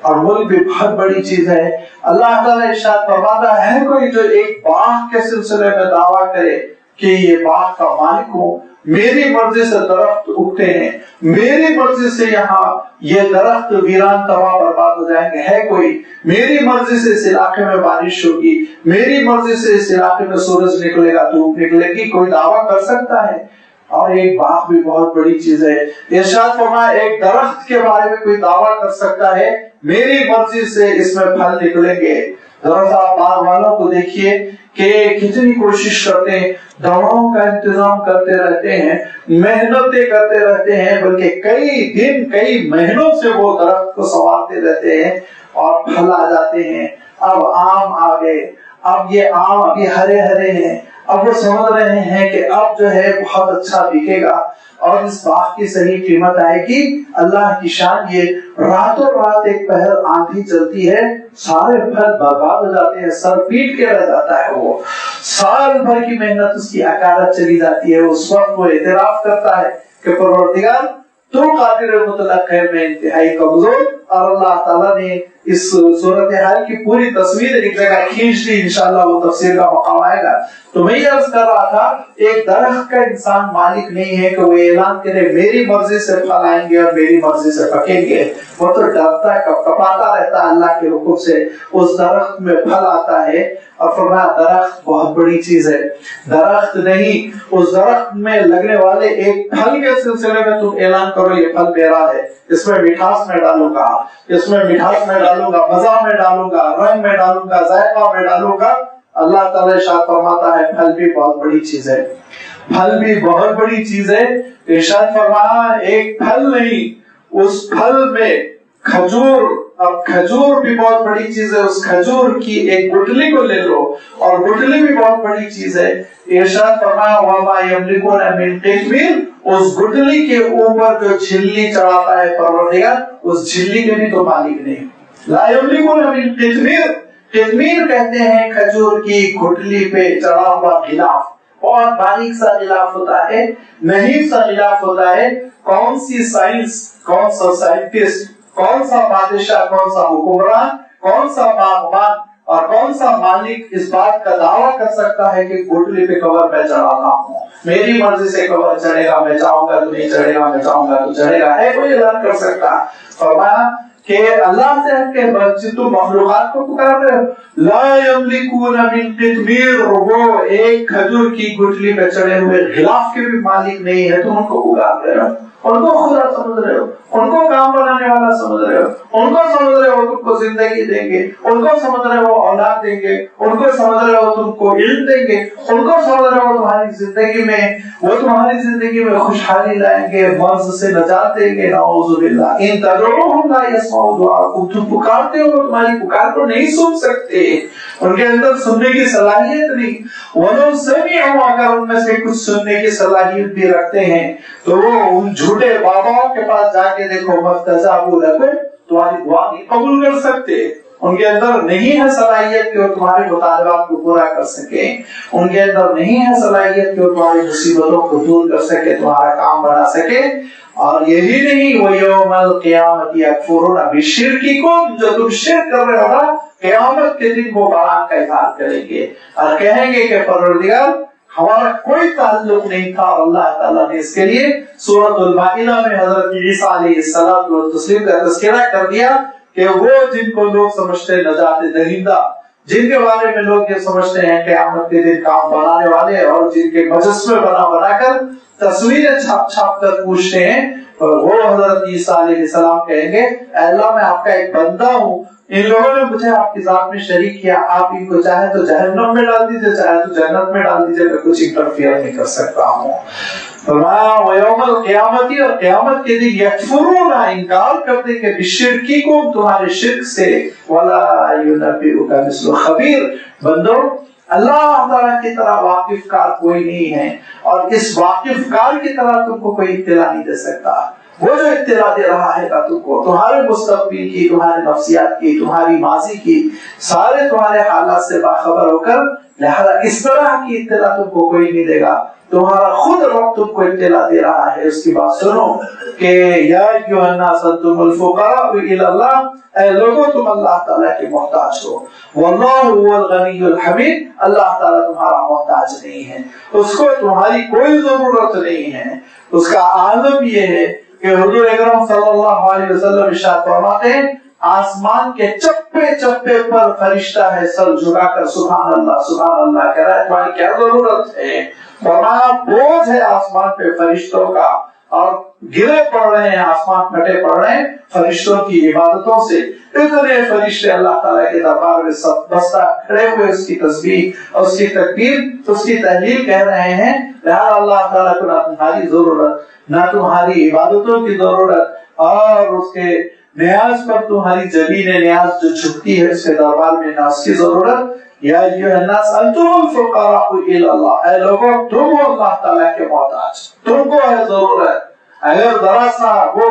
اور ملک بھی بہت بڑی چیز ہے۔ اللہ تعالیٰ ارشاد فرماتا ہے کوئی جو ایک باغ کے سلسلے میں دعویٰ کرے کہ یہ باغ کا مالک ہوں، میری مرضی سے درخت اگتے ہیں، میری مرضی سے یہاں یہ درخت ویران تباہ برباد ہو جائیں گے؟ ہے کوئی؟ میری مرضی سے اس علاقے میں بارش ہوگی، میری مرضی سے اس علاقے میں سورج نکلے گا، دھوپ نکلے گی، کوئی دعویٰ کر سکتا ہے؟ اور ایک باغ بھی بہت بڑی چیز ہے۔ ارشاد فرمایا ایک درخت کے بارے میں کوئی دعویٰ کر سکتا ہے میری مرضی سے اس میں پھل نکلیں گے؟ ذرا سا باغ والوں کو دیکھیے کہ کتنی کوشش کرتے ہیں، دواؤں کا انتظام کرتے رہتے ہیں، محنتیں کرتے رہتے ہیں، بلکہ کئی دن کئی مہینوں سے وہ درخت کو سنوارتے رہتے ہیں اور پھل آ جاتے ہیں۔ اب آم آ گئے، اب یہ آم ابھی ہرے ہرے ہیں، اب وہ سمجھ رہے ہیں کہ اب جو ہے بہت اچھا بکے گا اور اس باغ کی صحیح قیمت آئے گی۔ اللہ کی شان یہ راتوں رات ایک پہر آندھی چلتی ہے، سارے پھل برباد ہو جاتے ہیں، سر پیٹ کے رہ جاتا ہے، وہ سال بھر کی محنت اس کی اکارت چلی جاتی ہے۔ اس وقت وہ اعتراف کرتا ہے کہ پروردگار تو قادر مطلق ہے، میں انتہائی کمزور اور اللہ تعالیٰ نے اس صورتحال کی پوری تصویر ایک جگہ کھینچ دی، انشاءاللہ وہ تفسیر کا مقام آئے گا۔ تو میں یہ عرض کر رہا تھا، ایک درخت کا انسان مالک نہیں ہے کہ وہ اعلان کرے میری مرضی سے پھل آئیں گے اور میری مرضی سے پکیں گے۔ وہ تو ڈرتا ہے، کپاتا رہتا ہے اللہ کے حکم سے، اس درخت میں پھل آتا ہے۔ اور فرمایا درخت بہت بڑی چیز ہے، درخت نہیں، اس درخت میں لگنے والے ایک پھل کے سلسلے میں تم اعلان کرو یہ پھل میرا ہے، اس میں مٹھاس میں ڈالوں گا، اس میں مٹھاس میں ڈالوں گا، مزہ میں ڈالوں گا، رنگ میں ڈالوں گا، ذائقہ میں ڈالوں گا۔ اللہ تعالیٰ ارشاد فرماتا ہے پھل بھی بہت بڑی چیز ہے، پھل بھی بہت بڑی چیز ہے۔ ارشاد فرمایا ایک پھل نہیں، اس پھل میں کھجور، اور کھجور بھی بہت بڑی چیز ہے، اس کھجور کی ایک گٹلی کو لے لو اور گٹلی بھی بہت بڑی چیز ہے۔ ارشاد فرمایا وَمَا يَمْلِكُونَ مِنْ قِطْمِيرٍ، اس گٹلی کے اوپر جو جھلی چڑھاتا ہے پروردگار، اس جھلی کے بھی تو مالک نہیں۔ لا يَمْلِكُونَ مِنْ قِطْمِيرٍ، قطمیر کہتے ہیں کھجور کی گٹلی پہ چڑھا ہوا غلاف، بہت باریک سا غلاف ہوتا ہے، نحیف سا غلاف ہوتا ہے۔ کون سی سائنس، کون سا سائنٹسٹ، کون سا بادشاہ، کون سا حکمران، کون سا باغبان اور کون سا مالک اس بات کا دعویٰ کر سکتا ہے کہ گٹلی پہ کور میں چڑھاتا ہوں، میری مرضی سے کور چڑھے گا، میں چاہوں گا تو نہیں چڑھے گا، میں چاہوں گا تو چڑھے گا؟ ہے کوئی اعلان کر سکتا؟ فرمایا کہ اللہ سے ہٹ کے بچے تم مخلوقات کو پکار رہے ہو۔ لا یملکون من قطمیر، وہ ایک کھجور کی گٹلی پہ چڑھے ہوئے غلاف کے بھی مالک نہیں ہے، تم ان کو پکار رہے ہو، ان کو خدا سمجھ رہے ہو، ان کو کام بنانے والا سمجھ رہے ہو، ان کو سمجھ رہے ہو تم کو زندگی دیں گے، ان کو سمجھ رہے ہو اولاد دیں گے، ان کو سمجھ رہے ہو تم کو علم دیں گے، ان کو سمجھ رہے ہو تمہاری زندگی میں، وہ تمہاری زندگی میں خوشحالی لائیں گے، مرض سے نجات دیں گے۔ نعوذ باللہ، ان تدعوہم لا يسمعوا دعاءکم، تم پکارتے ہو تمہاری پکار کو نہیں سن سکتے، ان کے اندر سننے کی صلاحیت نہیں۔ وَلَوْ سَمِعُوا، اگر ان میں سے کچھ سننے کی صلاحیت بھی رکھتے ہیں تو وہ ان جھوٹے باباؤں کے پاس جا کے دیکھو، مَسْتَجَابُوا لَكُمْ، تمہاری دعا نہیں قبول کر سکتے، ان کے اندر نہیں ہے صلاحیت کہ وہ تمہارے مطالبات کو پورا کر سکے، ان کے اندر نہیں ہے صلاحیت کہ وہ تمہاری مصیبتوں کو دور کر سکے، تمہارا کام بنا سکے۔ اور یہی نہیں، وَيَوْمَ الْقِيَامَةِ يَكْفُرُونَ بِشِرْكِكُمْ، جو تم شرک کر رہے ہو نا، قیامت کے دن وہ برات کا اظہار کریں گے اور کہیں گے کہ پروردگار ہمارا کوئی تعلق نہیں تھا، اور اللہ تعالیٰ نے اس کے لیے سورۃ المائدہ میں حضرت عیسیٰ علیہ السلام کا تذکرہ کر دیا کہ وہ جن کو لوگ سمجھتے نجات دہندہ، جن کے بارے میں لوگ یہ سمجھتے ہیں قیامت کے دن کام بنانے والے، اور جن کے مجسمے بنا کر تصویریں چھاپ کر پوچھتے ہیں، وہ حضرت عیسیٰ علیہ السلام کہیں گے اے اللہ میں آپ کا ایک بندہ ہوں، ان لوگوں نے مجھے آپ کی ذات میں شریک کیا، آپ ان کو چاہے تو جہنم میں ڈال دیجئے، چاہے تو جنت میں ڈال دیجئے، میں کچھ انٹرفیئر نہیں کر سکتا ہوں۔ وَيَوْمَ الْقِيَامَةِ، اور قیامت کے دن یکفرون، انکار کرتے کہ بِشِرْكِكُمْ، تمہارے شرک سے، وَلَا يُنَبِّئُكَ مِثْلُ خَبِيرٍ، بندو اللہ تعالیٰ کی طرح واقف کار کوئی نہیں ہے، اور اس واقف کار کی طرح تم کو کوئی اطلاع نہیں دے سکتا۔ وہ جو اطلاع دے رہا ہے تم کو تمہارے مستقبل کی، تمہارے نفسیات کی، تمہاری ماضی کی، سارے تمہارے حالات سے باخبر ہو کر، لہذا اس طرح کی اطلاع تم کو کوئی نہیں دے گا، تمہارا خود رب تم کو اطلاع دے رہا ہے۔ اس کی بات سنو کہ یا ایھا الناس انتم الفقراء الی اللہ، اے لوگوں تم اللہ تعالیٰ کے محتاج ہو، واللہ هو الغنی الحمید، اللہ تعالیٰ تمہارا محتاج نہیں ہے، اس کو تمہاری کوئی ضرورت نہیں ہے۔ اس کا عالم یہ ہے کہ حضور اکرم صلی اللہ علیہ وسلم ارشاد فرماتے ہیں آسمان کے چپے چپے پر فرشتہ ہے سر جھکا کر سبحان اللہ کہہ رہا ہے، تمہاری کیا ضرورت ہے؟ فرمایا بوجھ ہے آسمان پہ فرشتوں کا، اور گرے پڑ رہے ہیں، آسمان پھٹے پڑ رہے ہیں فرشتوں کی عبادتوں سے۔ اتنے فرشتے اللہ تعالیٰ کے دربار میں سب بستہ کھڑے ہوئے اس کی تسبیح، اس کی تکبیر، اس کی تحلیل کہہ رہے ہیں، لہذا اللہ تعالیٰ کو نہ تمہاری ضرورت، نہ تمہاری عبادتوں کی ضرورت، اور اس کے نیاز پر تمہاری جبین نیاز جو جھکتی ہے اس کے دربار میں نہ اس کی ضرورت۔ یا ایھا الناس انتم الفقراء الی اللہ، اے لوگوں تم ہو اللہ تعالیٰ کے محتاج، تم کو ہے ضرورت۔ اگر ذرا سا وہ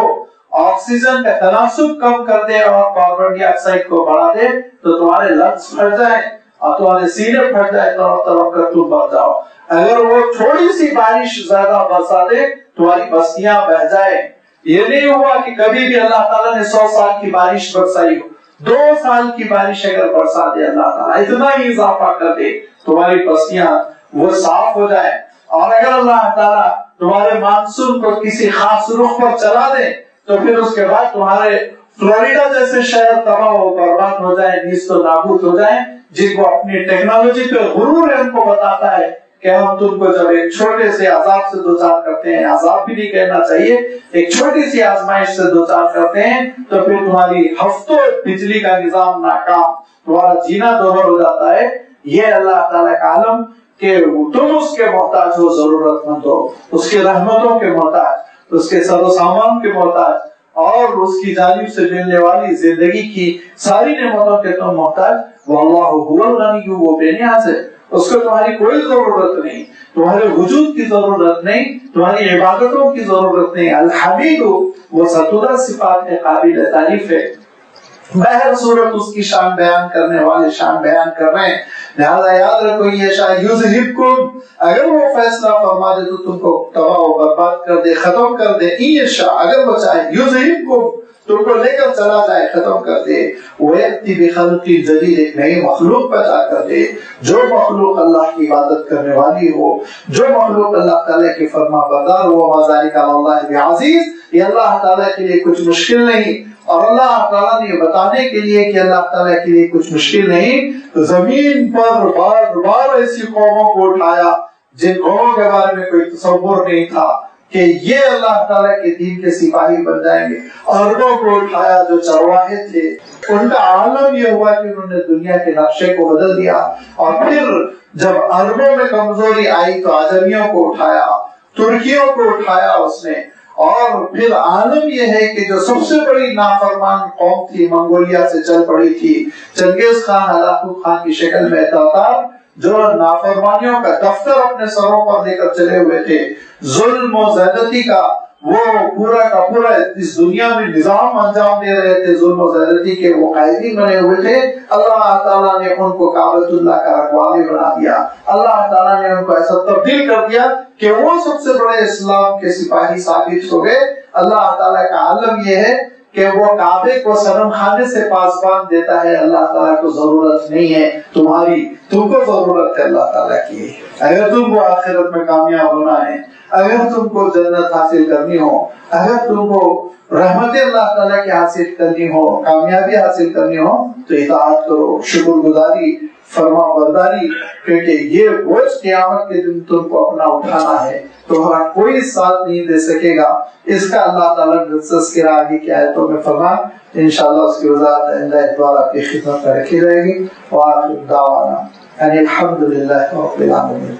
آکسیجن کا تناسب کم کر دے اور کاربن ڈائی آکسائڈ کو بڑھا دے تو تمہارے لنگس پھٹ جائیں اور تمہارے سینے پھٹ جائے تو تم بڑھ جاؤ۔ اگر وہ تھوڑی سی بارش زیادہ برسا دے تمہاری بستیاں بہہ جائیں، یہ نہیں ہوا کہ کبھی بھی اللہ تعالیٰ نے 100 سال کی بارش برسائی ہو، 2 سال کی بارش اگر برسا دے اللہ تعالیٰ، اتنا ہی اضافہ کر دے، تمہاری پستیاں وہ صاف ہو جائے، اور اگر اللہ تعالیٰ تمہارے مانسون کو کسی خاص رخ پر چلا دے تو پھر اس کے بعد تمہارے فلوریڈا جیسے شہر تباہ و برباد ہو جائے، نیست و نابود ہو جائیں، جن کو اپنی ٹیکنالوجی پہ غرور ہے، ان کو بتاتا ہے کہ ہم تم کو جب ایک چھوٹے سے عذاب سے دوچار کرتے ہیں، عذاب بھی نہیں کہنا چاہیے، ایک چھوٹی سی آزمائش سے دوچار کرتے ہیں تو پھر تمہاری ہفتوں بجلی کا نظام ناکام، تمہارا جینا دوہر ہو جاتا ہے۔ یہ اللہ تعالیٰ کا علم کہ تم اس کے محتاج ہو، ضرورت مند ہو، اس کے رحمتوں کے محتاج، اس کے سر و سامان کے محتاج، اور اس کی جانب سے ملنے والی زندگی کی ساری نعمتوں کے تم محتاج۔ واللہ هو الغنی، وہ بے نیاز ہے، اس کو تمہاری کوئی ضرورت نہیں، تمہارے وجود کی ضرورت نہیں، تمہاری عبادتوں کی ضرورت نہیں۔ الحمید، وہ ستودہ صفات کے قابل تعریف ہے۔ بہر صورت اس کی شان بیان کرنے والے شان بیان کر رہے ہیں، لہذا یاد رکھو یہ شاہ یذہبکم، اگر وہ فیصلہ فرما دے تو تم کو تباہ و برباد کر دے، ختم کر دے، یہ شاہ اگر وہ چاہے یذہبکم، تم کو لے کر چلا جائے، ختم کر دے، وَيَأْتِ بِخَلْقٍ جَدِيدٍ، ایک نئی مخلوق پیدا کر دے، جو مخلوق اللہ کی عبادت کرنے والی ہو، جو مخلوق اللہ تعالیٰ کی فرما بردار ہو۔ وَمَا ذَلِكَ عَلَى اللَّهِ بِعَزِيزٍ، یہ اللہ تعالیٰ کے لیے کچھ مشکل نہیں، اور اللہ تعالیٰ نے بتانے کے لیے کہ اللہ تعالیٰ کے لیے کچھ مشکل نہیں، زمین پر بار بار ایسی قوموں کو اٹھایا جن قوموں کے بارے میں کوئی تصور نہیں تھا کہ یہ اللہ تعالیٰ کے دین کے سپاہی بن جائیں گے، عربوں کو اٹھایا جو چرواہے تھے، ان کا عالم یہ ہوا کہ انہوں نے دنیا کے نقشے کو بدل دیا، اور پھر جب عربوں میں کمزوری آئی تو عجمیوں کو اٹھایا، ترکیوں کو اٹھایا اس نے، اور پھر عالم یہ ہے کہ جو سب سے بڑی نافرمان قوم تھی منگولیا سے چل پڑی تھی، چنگیز خان ہلاکو خان کی شکل میں تاتار، جو نافرمانیوں کا دفتر اپنے سروں پر لے کر چلے ہوئے تھے، ظلم و زیادتی کا وہ پورا کا پورا اس دنیا میں نظام انجام دے رہے تھے، ظلم و زیادتی کے وہ قائدین بنے ہوئے تھے، اللہ تعالیٰ نے ان کو کعبۃ اللہ کا رکھوالی بنا دیا، اللہ تعالیٰ نے ان کو ایسا تبدیل کر دیا کہ وہ سب سے بڑے اسلام کے سپاہی ثابت ہو گئے۔ اللہ تعالیٰ کا علم یہ ہے کہ وہ کعبے کو صنم خانے سے پاسبان دیتا ہے، اللہ تعالیٰ کو ضرورت نہیں ہے تمہاری، تم کو ضرورت ہے اللہ تعالیٰ کی۔ اگر تم کو آخرت میں کامیاب ہونا ہے، اگر تم کو جنت حاصل کرنی ہو، اگر تم کو رحمت اللہ تعالیٰ کی حاصل کرنی ہو، کامیابی حاصل کرنی ہو، تو اطاعت کرو، شکر گزاری، فرما برداری، کیونکہ یہ بوجھ قیامت کے دن تم کو اپنا اٹھانا ہے، تمہارا کوئی ساتھ نہیں دے سکے گا۔ اس کا اللہ تعالیٰ نے تذکرہ آگے کی آیتوں میں فرمایا، انشاءاللہ اس کی وضاحت آئندہ اتوار آپ کی خدمت میں رکھی جائے گی۔ وآخر دعوانا ان الحمد للہ رب العالمین۔